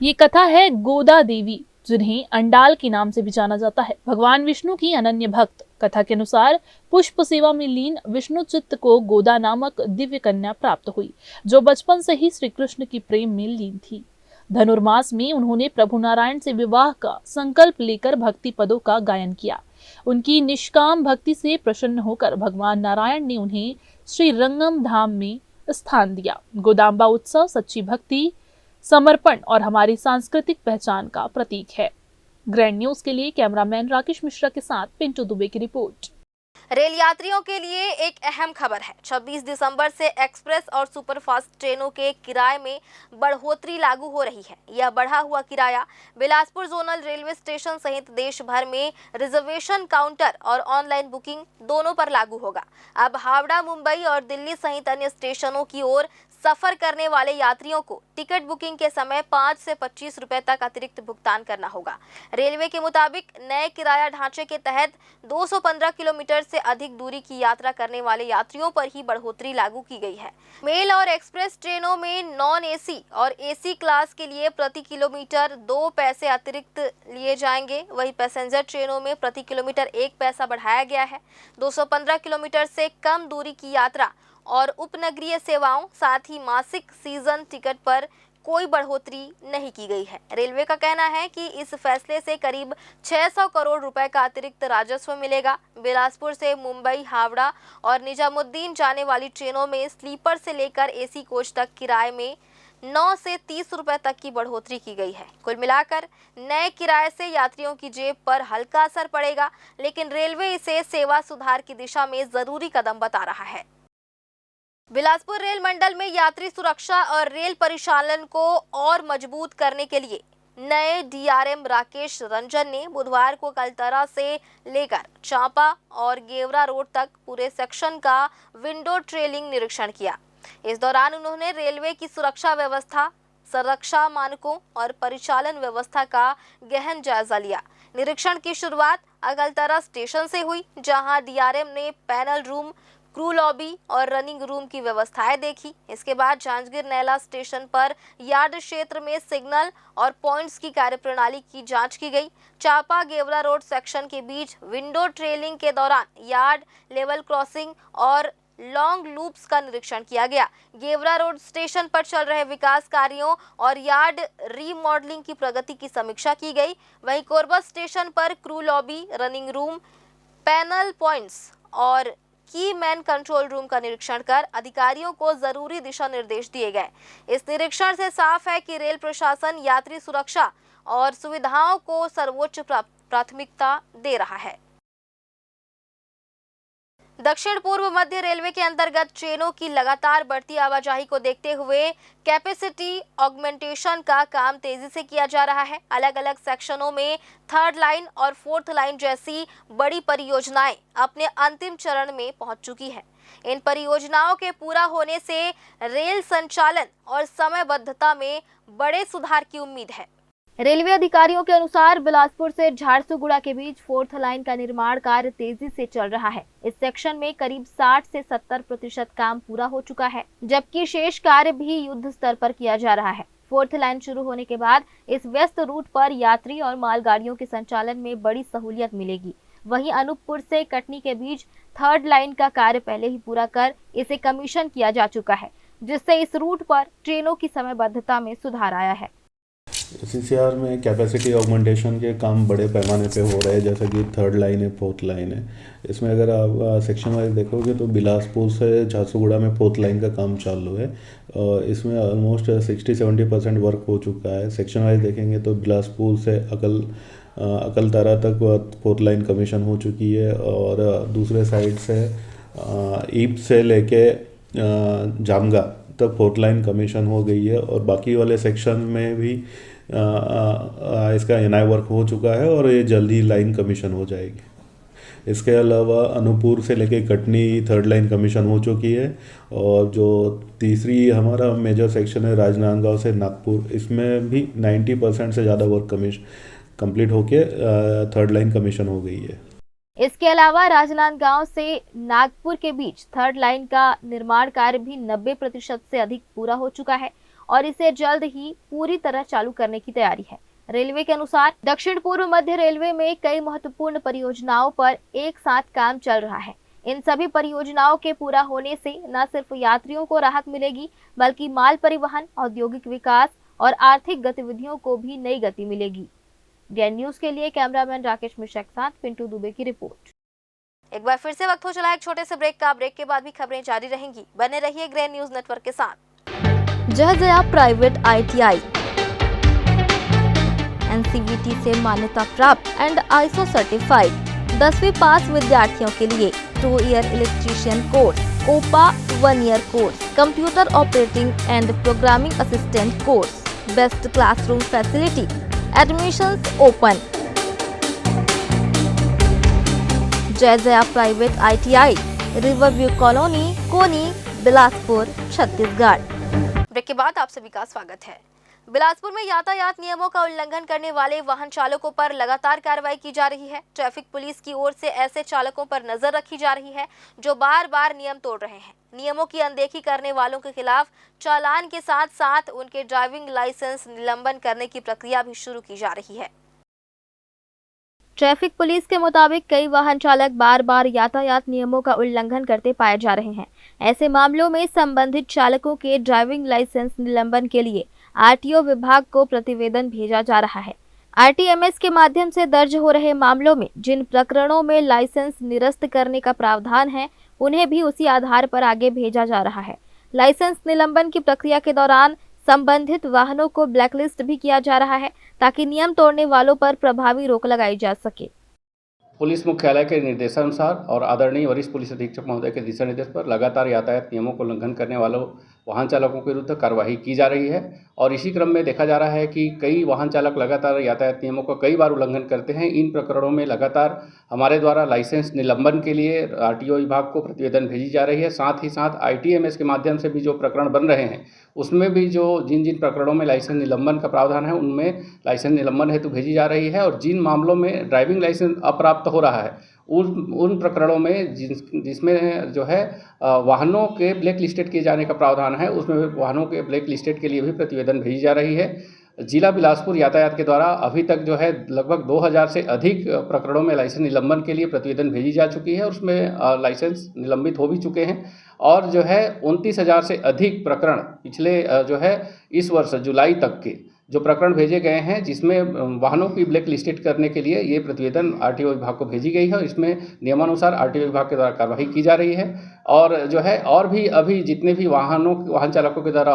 ये कथा है गोदा देवी, जिन्हें अंडाल के नाम से भी जाना जाता है, भगवान विष्णु की अनन्य भक्त। कथा के अनुसार पुष्प सेवा में लीन विष्णु चित्त को गोदा नामक दिव्य कन्या प्राप्त हुई, जो बचपन से ही श्री कृष्ण की प्रेम में लीन थी। धनुर्मास में उन्होंने प्रभु नारायण से विवाह का संकल्प लेकर भक्ति पदों का गायन किया। उनकी निष्काम भक्ति से प्रसन्न होकर भगवान नारायण ने उन्हें श्री रंगम धाम में स्थान दिया। गोदाम्बा उत्सव सच्ची भक्ति, समर्पण और हमारी सांस्कृतिक पहचान का प्रतीक है। ग्रैंड न्यूज के लिए कैमरामैन राकेश मिश्रा के साथ पिंटू दुबे की रिपोर्ट। रेल यात्रियों के लिए एक अहम खबर है। 26 दिसंबर से एक्सप्रेस और सुपरफास्ट ट्रेनों के किराए में बढ़ोतरी लागू हो रही है। यह बढ़ा हुआ किराया बिलासपुर जोनल रेलवे स्टेशन सहित देश भर में रिजर्वेशन काउंटर और ऑनलाइन बुकिंग दोनों पर लागू होगा। अब हावड़ा, मुंबई और दिल्ली सहित अन्य स्टेशनों की ओर सफर करने वाले यात्रियों को टिकट बुकिंग के समय 5 से 25 रुपए तक अतिरिक्त भुगतान करना होगा। रेलवे के मुताबिक नए किराया ढांचे के तहत 215 किलोमीटर से अधिक दूरी की यात्रा करने वाले यात्रियों पर ही बढ़ोतरी लागू की गई है। मेल और एक्सप्रेस ट्रेनों में नॉन एसी और एसी क्लास के लिए प्रति किलोमीटर 2 पैसे अतिरिक्त लिए जाएंगे। वहीं पैसेंजर ट्रेनों में प्रति किलोमीटर 1 पैसा बढ़ाया गया है। 215 किलोमीटर से कम दूरी की यात्रा और उपनगरीय सेवाओं, साथ ही मासिक सीजन टिकट पर कोई बढ़ोतरी नहीं की गई है। रेलवे का कहना है कि इस फैसले से करीब 600 करोड़ रुपए का अतिरिक्त राजस्व मिलेगा। बिलासपुर से मुंबई, हावड़ा और निजामुद्दीन जाने वाली ट्रेनों में स्लीपर से लेकर एसी कोच तक किराए में 9 से 30 रुपए तक की बढ़ोतरी की गई है। कुल मिलाकर नए किराए से यात्रियों की जेब पर हल्का असर पड़ेगा, लेकिन रेलवे इसे सेवा सुधार की दिशा में जरूरी कदम बता रहा है। बिलासपुर रेल मंडल में यात्री सुरक्षा और रेल परिचालन को और मजबूत करने के लिए नए डीआरएम राकेश रंजन ने बुधवार को कलतरा से लेकर चांपा और गेवरा रोड तक पूरे सेक्शन का विंडो ट्रेलिंग निरीक्षण किया। इस दौरान उन्होंने रेलवे की सुरक्षा व्यवस्था, सुरक्षा मानकों और परिचालन व्यवस्था का गहन जायजा लिया। निरीक्षण की शुरुआत अगलतरा स्टेशन से हुई, जहां डीआरएम ने पैनल रूम क्रू लॉबी और रनिंग रूम की व्यवस्थाएं देखी। इसके बाद जांजगीर नैला स्टेशन पर यार्ड क्षेत्र में सिग्नल और पॉइंट्स की कार्यप्रणाली की जांच की गई। चापा गेवरा रोड सेक्शन के बीच विंडो ट्रेलिंग के दौरान यार्ड लेवल क्रॉसिंग और लॉन्ग लूप्स का निरीक्षण किया गया। गेवरा रोड स्टेशन पर चल रहे विकास कार्यों और यार्ड रीमॉडलिंग की प्रगति की समीक्षा की गई। वहीं कोरबा स्टेशन पर crew lobby, running room, panel points और की मैन कंट्रोल रूम का निरीक्षण कर अधिकारियों को जरूरी दिशा निर्देश दिए गए। इस निरीक्षण से साफ है कि रेल प्रशासन यात्री सुरक्षा और सुविधाओं को सर्वोच्च प्राथमिकता दे रहा है। दक्षिण पूर्व मध्य रेलवे के अंतर्गत ट्रेनों की लगातार बढ़ती आवाजाही को देखते हुए कैपेसिटी ऑगमेंटेशन का काम तेजी से किया जा रहा है। अलग अलग सेक्शनों में थर्ड लाइन और फोर्थ लाइन जैसी बड़ी परियोजनाएं अपने अंतिम चरण में पहुंच चुकी है। इन परियोजनाओं के पूरा होने से रेल संचालन और समयबद्धता में बड़े सुधार की उम्मीद है। रेलवे अधिकारियों के अनुसार बिलासपुर से झारसुगुड़ा के बीच फोर्थ लाइन का निर्माण कार्य तेजी से चल रहा है। इस सेक्शन में करीब 60 से 70% काम पूरा हो चुका है, जबकि शेष कार्य भी युद्ध स्तर पर किया जा रहा है। फोर्थ लाइन शुरू होने के बाद इस व्यस्त रूट पर यात्री और मालगाड़ियों के संचालन में बड़ी सहूलियत मिलेगी। वहीं अनूपपुर से कटनी के बीच थर्ड लाइन का कार्य पहले ही पूरा कर इसे कमीशन किया जा चुका है, जिससे इस रूट पर ट्रेनों की समयबद्धता में सुधार आया है। CCR में कैपेसिटी ऑगमेंटेशन के काम बड़े पैमाने पे हो रहे हैं, जैसे कि थर्ड लाइन है, फोर्थ लाइन है। इसमें अगर आप सेक्शन वाइज देखोगे तो बिलासपुर से झारसुगुड़ा में फोर्थ लाइन का काम चालू है और इसमें ऑलमोस्ट 60-70% वर्क हो चुका है। सेक्शन वाइज देखेंगे तो बिलासपुर से अकलतरा तक फोर्थ लाइन कमीशन हो चुकी है और दूसरे साइड से ईप से लेके जामगा तक फोर्थ लाइन कमीशन हो गई है और बाकी वाले सेक्शन में भी इसका NI वर्क हो चुका है और ये जल्दी लाइन कमीशन हो जाएगी। इसके अलावा अनूपपुर से लेके कटनी थर्ड लाइन कमीशन हो चुकी है और जो तीसरी हमारा मेजर सेक्शन है राजनांदगांव से नागपुर, इसमें भी 90% से ज़्यादा वर्क कंप्लीट होके थर्ड लाइन कमीशन हो गई है। इसके अलावा राजनांदगांव से नागपुर के बीच थर्ड लाइन का निर्माण कार्य भी 90% से अधिक पूरा हो चुका है और इसे जल्द ही पूरी तरह चालू करने की तैयारी है। रेलवे के अनुसार दक्षिण पूर्व मध्य रेलवे में कई महत्वपूर्ण परियोजनाओं पर एक साथ काम चल रहा है। इन सभी परियोजनाओं के पूरा होने से न सिर्फ यात्रियों को राहत मिलेगी, बल्कि माल परिवहन, औद्योगिक विकास और आर्थिक गतिविधियों को भी नई गति मिलेगी। DN न्यूज के लिए कैमरामैन राकेश मिश्रा के साथ पिंटू दुबे की रिपोर्ट। एक बार फिर से वक्त हो चला एक छोटे से ब्रेक का। ब्रेक के बाद भी खबरें जारी रहेंगी। बने रहिए ग्रैंड न्यूज नेटवर्क के साथ। जयजया प्राइवेट ITI NCVT से मान्यता प्राप्त एंड ISO सर्टिफाइड 10वीं पास विद्यार्थियों के लिए 2 year electrician course, OPA 1 year course, computer operating and programming assistant course, best classroom facility, admissions open. Jai Jaya private ITI, riverview colony, Koni, Bilaspur, Chhattisgarh. Break के बाद आप सभी का स्वागत है। बिलासपुर में यातायात नियमों का उल्लंघन करने वाले वाहन चालकों पर लगातार कार्रवाई की जा रही है। ट्रैफिक पुलिस की ओर से ऐसे चालकों पर नजर रखी जा रही है जो बार बार नियम तोड़ रहे हैं। नियमों की अनदेखी करने वालों के खिलाफ चालान के साथ साथ उनके ड्राइविंग लाइसेंस निलंबन करने की प्रक्रिया भी शुरू की जा रही है। ट्रैफिक पुलिस के मुताबिक कई वाहन चालक बार बार यातायात नियमों का उल्लंघन करते पाए जा रहे हैं। ऐसे मामलों में संबंधित चालकों के ड्राइविंग लाइसेंस निलंबन के लिए RTO विभाग को प्रतिवेदन भेजा जा रहा है। RTMS के माध्यम से दर्ज हो रहे मामलों में जिन प्रकरणों में लाइसेंस निरस्त करने का प्रावधान है, उन्हें भी उसी आधार पर आगे भेजा जा रहा है। लाइसेंस निलंबन की प्रक्रिया के दौरान संबंधित वाहनों को ब्लैकलिस्ट भी किया जा रहा है ताकि नियम तोड़ने वालों पर प्रभावी रोक लगाई जा सके। पुलिस मुख्यालय के निर्देशानुसार और आदरणीय वरिष्ठ पुलिस अधीक्षक महोदय के दिशा निर्देश पर लगातार यातायात नियमों को उल्लंघन करने वालों वाहन चालकों के विरुद्ध कार्रवाई की जा रही है और इसी क्रम में देखा जा रहा है कि कई वाहन चालक लगातार यातायात नियमों का कई बार उल्लंघन करते हैं। इन प्रकरणों में लगातार हमारे द्वारा लाइसेंस निलंबन के लिए RTO विभाग को प्रतिवेदन भेजी जा रही है। साथ ही साथ ITMS के माध्यम से भी जो प्रकरण बन रहे हैं उसमें भी जो जिन प्रकरणों में लाइसेंस निलंबन का प्रावधान है उनमें लाइसेंस निलंबन हेतु भेजी जा रही है और जिन मामलों में ड्राइविंग लाइसेंस अप्राप्त हो रहा है उन प्रकरणों में जिसमें जो है वाहनों के ब्लैक लिस्टेड किए जाने का प्रावधान है, उसमें वाहनों के ब्लैक लिस्टेड के लिए भी प्रतिवेदन भेजी जा रही है। जिला बिलासपुर यातायात के द्वारा अभी तक जो है लगभग 2000 से अधिक प्रकरणों में लाइसेंस निलंबन के लिए प्रतिवेदन भेजी जा चुकी है और उसमें लाइसेंस निलंबित हो भी चुके हैं और जो है 29,000 से अधिक प्रकरण पिछले जो है इस वर्ष जुलाई तक के जो प्रकरण भेजे गए हैं, जिसमें वाहनों की ब्लैक लिस्टेड करने के लिए ये प्रतिवेदन आरटीओ विभाग को भेजी गई है और इसमें नियमानुसार आरटीओ विभाग के द्वारा कार्रवाई की जा रही है और जो है और भी अभी जितने भी वाहन चालकों के द्वारा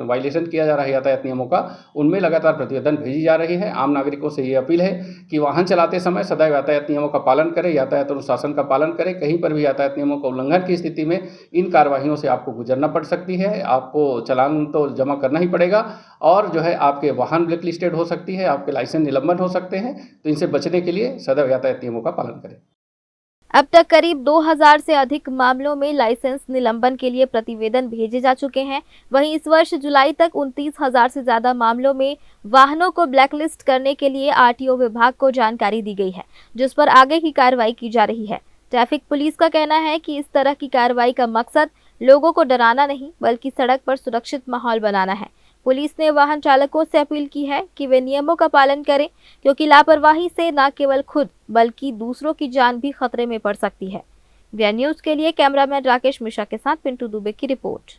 वायलेशन किया जा रहा है यातायात नियमों का, उनमें लगातार प्रतिवेदन भेजी जा रही है। आम नागरिकों से ये अपील है कि वाहन चलाते समय सदैव यातायात नियमों का पालन करें, यातायात अनुशासन का पालन करें। कहीं पर भी यातायात नियमों का उल्लंघन की स्थिति में इन कार्यवाहियों से आपको गुजरना पड़ सकती है। आपको चालान तो जमा करना ही पड़ेगा और जो है आपके वाहन ब्लैक लिस्टेड हो सकती है, आपके लाइसेंस निलंबन हो सकते हैं। तो इनसे बचने के लिए सदैव यातायात नियमों का पालन करें। अब तक करीब 2000 से अधिक मामलों में लाइसेंस निलंबन के लिए प्रतिवेदन भेजे जा चुके हैं। वहीं इस वर्ष जुलाई तक 29,000 से ज्यादा मामलों में वाहनों को ब्लैकलिस्ट करने के लिए आरटीओ विभाग को जानकारी दी गई है, जिस पर आगे की कार्रवाई की जा रही है। ट्रैफिक पुलिस का कहना है कि इस तरह की कार्रवाई का मकसद लोगों को डराना नहीं, बल्कि सड़क पर सुरक्षित माहौल बनाना है। पुलिस ने वाहन चालकों से अपील की है कि वे नियमों का पालन करें, क्योंकि लापरवाही से न केवल खुद बल्कि दूसरों की जान भी खतरे में पड़ सकती है। वीआर न्यूज के लिए कैमरामैन राकेश मिश्रा के साथ पिंटू दुबे की रिपोर्ट।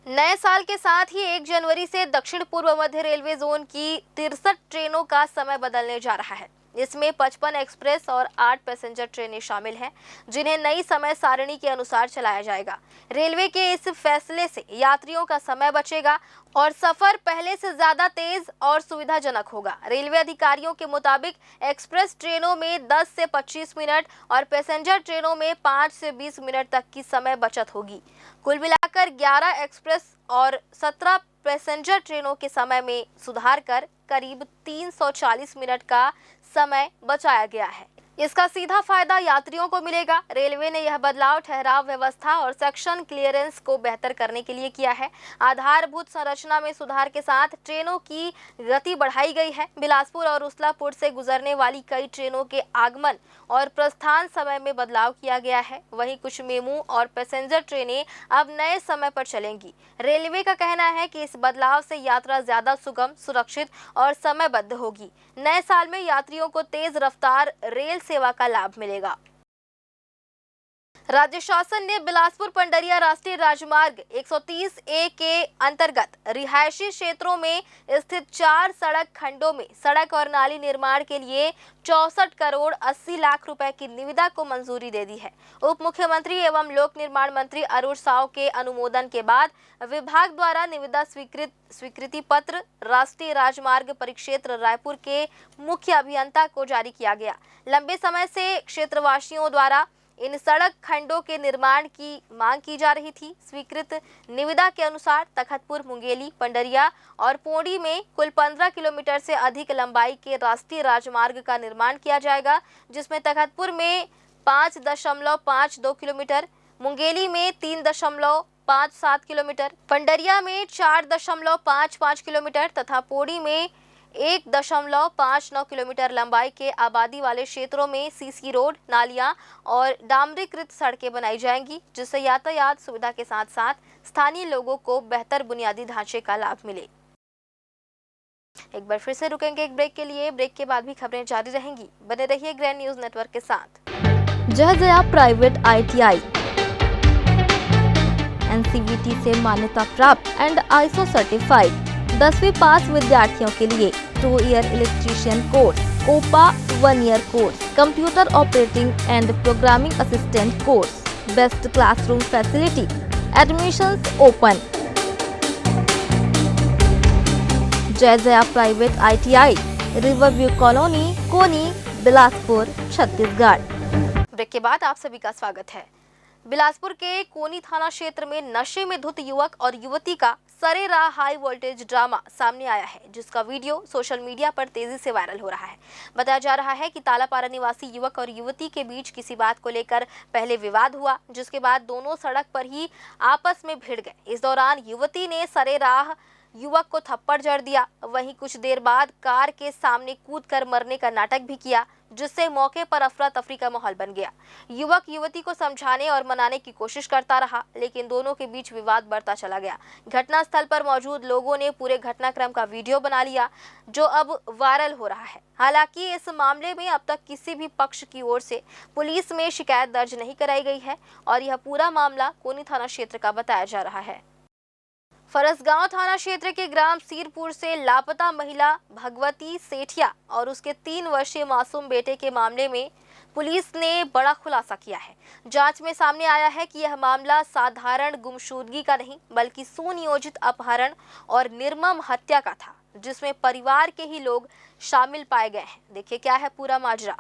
नए साल के साथ ही 1 जनवरी से दक्षिण पूर्व मध्य रेलवे जोन की 63 ट्रेनों का समय बदलने जा रहा है। इसमें 55 एक्सप्रेस और 8 पैसेंजर ट्रेनें शामिल हैं, जिन्हें नई समय सारणी के अनुसार चलाया जाएगा। रेलवे के इस फैसले से यात्रियों का समय बचेगा और सफर पहले से ज्यादा तेज और सुविधाजनक होगा। रेलवे अधिकारियों के मुताबिक एक्सप्रेस ट्रेनों में 10 से 25 मिनट और पैसेंजर ट्रेनों में 5 से 20 मिनट तक की समय बचत होगी। कुल मिलाकर 11 एक्सप्रेस और 17 पैसेंजर ट्रेनों के समय में सुधार कर करीब 340 मिनट का समय बचाया गया है। इसका सीधा फायदा यात्रियों को मिलेगा। रेलवे ने यह बदलाव ठहराव व्यवस्था और सेक्शन क्लियरेंस को बेहतर करने के लिए किया है। आधारभूत संरचना में सुधार के साथ ट्रेनों की गति बढ़ाई गई है। बिलासपुर और उसलापुर से गुजरने वाली कई ट्रेनों के आगमन और प्रस्थान समय में बदलाव किया गया है। वहीं कुछ मेमू और पैसेंजर ट्रेनें अब नए समय पर चलेंगी। रेलवे का कहना है कि इस बदलाव से यात्रा ज्यादा सुगम, सुरक्षित और समयबद्ध होगी। नए साल में यात्रियों को तेज रफ्तार रेल सेवा का लाभ मिलेगा। राज्य शासन ने बिलासपुर पंडरिया राष्ट्रीय राजमार्ग 130A के अंतर्गत रिहायशी क्षेत्रों में स्थित 4 सड़क खंडों में सड़क और नाली निर्माण के लिए 64 करोड़ 80 लाख रुपए की निविदा को मंजूरी दे दी है। उप मुख्यमंत्री एवं लोक निर्माण मंत्री अरुण साव के अनुमोदन के बाद विभाग द्वारा निविदा स्वीकृति पत्र राष्ट्रीय राजमार्ग परिक्षेत्र रायपुर के मुख्य अभियंता को जारी किया गया। लंबे समय से क्षेत्रवासियों द्वारा इन सड़क खंडों के निर्माण की मांग की जा रही थी। स्वीकृत निविदा के अनुसार तखतपुर, मुंगेली, पंडरिया और पोंडी में कुल 15 किलोमीटर से अधिक लंबाई के राष्ट्रीय राजमार्ग का निर्माण किया जाएगा, जिसमें तखतपुर में 5.52 किलोमीटर, मुंगेली में 3.57 किलोमीटर, पंडरिया में 4.55 किलोमीटर तथा पोंडी में 1.59 किलोमीटर लंबाई के आबादी वाले क्षेत्रों में सीसी रोड, नालियां और डामरीकृत सड़कें बनाई जाएंगी, जिससे यातायात सुविधा के साथ साथ स्थानीय लोगों को बेहतर बुनियादी ढांचे का लाभ मिले। एक बार फिर से रुकेंगे एक ब्रेक के लिए। ब्रेक के बाद भी खबरें जारी रहेंगी। बने रहिए ग्रैंड न्यूज नेटवर्क के साथ। जयजया प्राइवेट ITI NCVT से मान्यता प्राप्त एंड ISO सर्टिफाइड 10वीं पास विद्यार्थियों के लिए 2 year electrician course, COPA 1 year course, computer operating and programming assistant course, best classroom facility, admissions open. Jai Jaya private ITI, riverview colony, Koni, Bilaspur, Chhattisgarh. Break के बाद आप सभी का स्वागत है। बिलासपुर के कोनी थाना क्षेत्र में नशे में धुत युवक और युवती का सरेराह हाई वोल्टेज ड्रामा सामने आया है, जिसका वीडियो सोशल मीडिया पर तेजी से वायरल हो रहा है। बताया जा रहा है कि तालापारा निवासी युवक और युवती के बीच किसी बात को लेकर पहले विवाद हुआ, जिसके बाद दोनों सड़क पर ही आपस में भिड़ गए। इस दौरान युवती ने सरेराह युवक को थप्पड़ जड़ दिया। वहीं कुछ देर बाद कार के सामने कूदकर मरने का नाटक भी किया। जिससे मौके पर अफरा तफरी का माहौल बन गया। युवक युवती को समझाने और मनाने की कोशिश करता रहा, लेकिन दोनों के बीच विवाद बढ़ता चला गया। घटनास्थल पर मौजूद लोगों ने पूरे घटनाक्रम का वीडियो बना लिया, जो अब वायरल हो रहा है। हालांकि इस मामले में अब तक किसी भी पक्ष की ओर से पुलिस में शिकायत दर्ज नहीं कराई गई है और यह पूरा मामला कोनी थाना क्षेत्र का बताया जा रहा है। फरसगांव थाना क्षेत्र के ग्राम सीरपुर से लापता महिला भगवती सेठिया और उसके 3 वर्षीय मासूम बेटे के मामले में पुलिस ने बड़ा खुलासा किया है। जांच में सामने आया है कि यह मामला साधारण गुमशुदगी का नहीं, बल्कि सुनियोजित अपहरण और निर्मम हत्या का था, जिसमें परिवार के ही लोग शामिल पाए गए हैं। देखिए क्या है पूरा माजरा।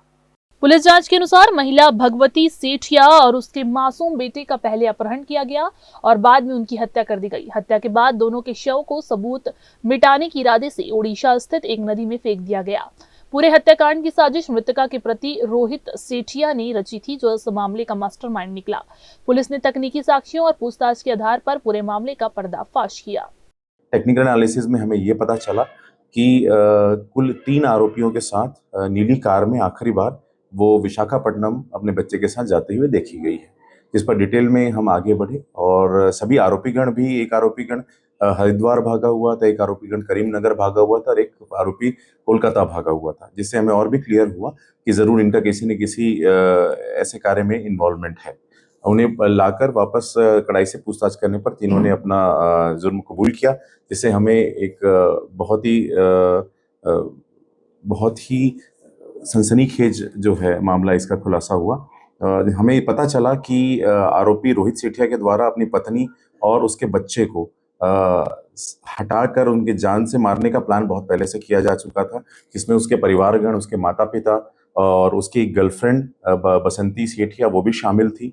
पुलिस जांच के अनुसार महिला भगवती सेठिया और उसके मासूम बेटे का पहले अपहरण किया गया और बाद में उनकी हत्या कर दी गई। हत्या के बाद दोनों के शव को सबूत मिटाने के इरादे से ओडिशा स्थित एक नदी में फेंक दिया गया। पूरे हत्याकांड की साजिश मृतका के प्रति रोहित सेठिया ने रची थी, जो इस मामले का मास्टरमाइंड निकला। पुलिस ने तकनीकी साक्ष्यों और पूछताछ के आधार पर पूरे मामले का पर्दाफाश किया। टेक्निकल एनालिसिस में हमें ये पता चला कि कुल 3 आरोपियों के साथ नीली कार में आखिरी बार वो विशाखापट्टनम अपने बच्चे के साथ जाते हुए देखी गई है, जिस पर डिटेल में हम आगे बढ़े और सभी आरोपीगण भी, एक आरोपीगण हरिद्वार भागा हुआ था, एक आरोपीगण करीमनगर भागा हुआ था और एक आरोपी कोलकाता भागा हुआ था, जिससे हमें और भी क्लियर हुआ कि जरूर इनका किसी न किसी ऐसे कार्य में इन्वॉल्वमेंट है। उन्हें लाकर वापस कड़ाई से पूछताछ करने पर तीनों ने अपना जुर्म कबूल किया, जिससे हमें एक बहुत ही सनसनीखेज जो है मामला इसका खुलासा हुआ। हमें पता चला कि आरोपी रोहित सेठिया के द्वारा अपनी पत्नी और उसके बच्चे को हटाकर उनके जान से मारने का प्लान बहुत पहले से किया जा चुका था, जिसमें उसके परिवारगण, उसके माता पिता और उसकी गर्लफ्रेंड बसंती सेठिया वो भी शामिल थी।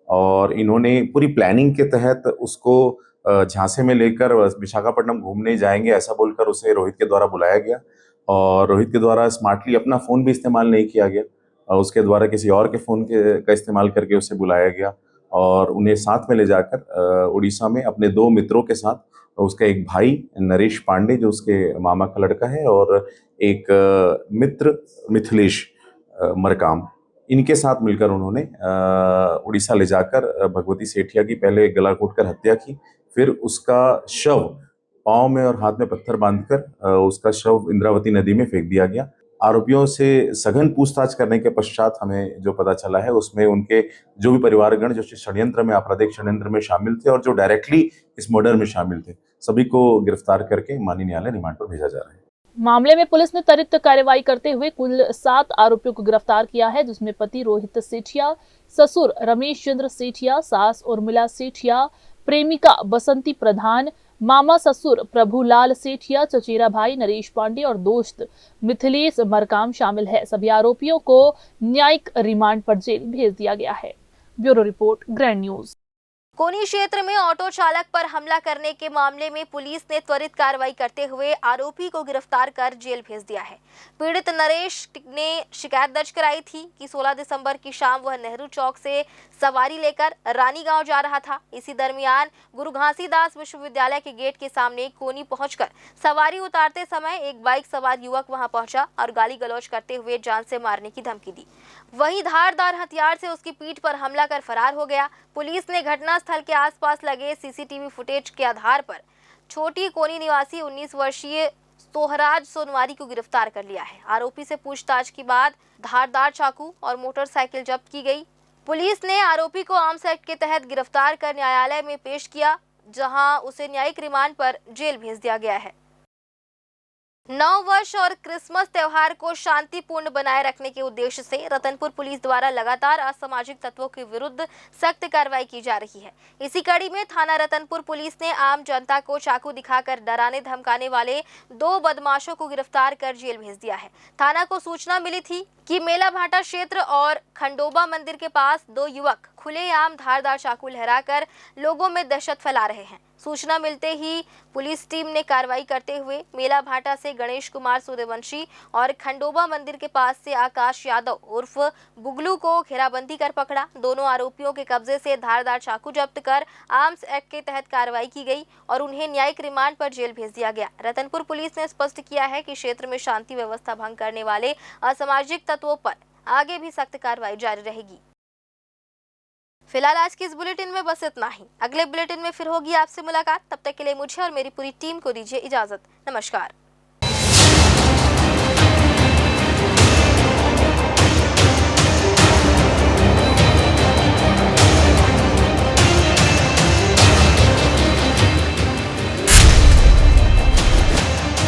और इन्होंने पूरी प्लानिंग के तहत उसको झांसे में लेकर विशाखापट्टनम घूमने जाएंगे ऐसा बोलकर उसे रोहित के द्वारा बुलाया गया और रोहित के द्वारा स्मार्टली अपना फ़ोन भी इस्तेमाल नहीं किया गया और उसके द्वारा किसी और के फ़ोन का इस्तेमाल करके उसे बुलाया गया और उन्हें साथ में ले जाकर उड़ीसा में अपने 2 मित्रों के साथ, उसका एक भाई नरेश पांडे जो उसके मामा का लड़का है और एक मित्र मिथिलेश मरकाम, इनके साथ मिलकर उन्होंने उड़ीसा ले जाकर भगवती सेठिया की पहले गला घोंटकर हत्या की, फिर उसका शव पाँव में और हाथ में पत्थर बांधकर उसका शव इंद्रावती नदी में फेंक दिया गया। आरोपियों से सघन पूछताछ करने के पश्चात हमें जो पता चला है उसमें उनके जो भी परिवारगण जो षड्यंत्र में, आपराधिक षड्यंत्र में शामिल थे और जो डायरेक्टली इस मर्डर में शामिल थे, सभी को गिरफ्तार करके माननीय न्यायालय रिमांड पर भेजा जा रहा है। मामले में पुलिस ने त्वरित कार्रवाई करते हुए कुल 7 आरोपियों को गिरफ्तार किया है, जिसमें पति रोहित सेठिया, ससुर रमेश चंद्र सेठिया, सास उर्मिला सेठिया, प्रेमिका बसंती प्रधान, मामा ससुर प्रभुलाल सेठिया, चचेरा भाई नरेश पांडे और दोस्त मिथिलेश मरकाम शामिल है। सभी आरोपियों को न्यायिक रिमांड पर जेल भेज दिया गया है। Bureau report, grand news. कोनी क्षेत्र में ऑटो चालक पर हमला करने के मामले में पुलिस ने त्वरित कार्रवाई करते हुए आरोपी को गिरफ्तार कर जेल भेज दिया है। पीड़ित नरेश ने शिकायत दर्ज कराई थी कि 16 दिसंबर की शाम वह नेहरू चौक से सवारी लेकर रानीगांव जा रहा था। इसी दरमियान गुरु घासीदास विश्वविद्यालय के गेट के सामने कोनी पहुंचकर सवारी उतारते समय एक बाइक सवार युवक वहां पहुंचा और गाली गलौज करते हुए जान से मारने की धमकी दी। वहीं धारदार हथियार से उसकी पीठ पर हमला कर फरार हो गया। पुलिस ने घटनास्थल के आसपास लगे सीसीटीवी फुटेज के आधार पर छोटी कोनी निवासी 19 वर्षीय सोहराज सोनवारी को गिरफ्तार कर लिया है। आरोपी से पूछताछ के बाद धारदार चाकू और मोटरसाइकिल जब्त की गई। पुलिस ने आरोपी को आर्म्स एक्ट के तहत गिरफ्तार कर न्यायालय में पेश किया, जहां उसे न्यायिक रिमांड पर जेल भेज दिया गया है। नव वर्ष और क्रिसमस त्योहार को शांतिपूर्ण बनाए रखने के उद्देश्य से रतनपुर पुलिस द्वारा लगातार असामाजिक तत्वों के विरुद्ध सख्त कार्रवाई की जा रही है। इसी कड़ी में थाना रतनपुर पुलिस ने आम जनता को चाकू दिखाकर डराने धमकाने वाले 2 बदमाशों को गिरफ्तार कर जेल भेज दिया है। थाना को सूचना मिली थी कि मेला भाटा क्षेत्र और खंडोबा मंदिर के पास 2 युवक खुलेआम धारदार चाकू लहराकर लोगों में दहशत फैला रहे हैं। सूचना मिलते ही पुलिस टीम ने कार्रवाई करते हुए मेला भाटा से गणेश कुमार सूर्यवंशी और खंडोबा मंदिर के पास से आकाश यादव उर्फ बुगलू को घेराबंदी कर पकड़ा। दोनों आरोपियों के कब्जे से धारदार चाकू जब्त कर आर्म्स एक्ट के तहत कार्रवाई की गई और उन्हें न्यायिक रिमांड पर जेल भेज दिया गया। रतनपुर पुलिस ने स्पष्ट किया है कि क्षेत्र में शांति व्यवस्था भंग करने वाले असामाजिक तत्वों पर आगे भी सख्त कार्रवाई जारी रहेगी। फिलहाल आज की इस बुलेटिन में बस इतना ही। अगले बुलेटिन में फिर होगी आपसे मुलाकात। तब तक के लिए मुझे और मेरी पूरी टीम को दीजिए इजाजत। नमस्कार।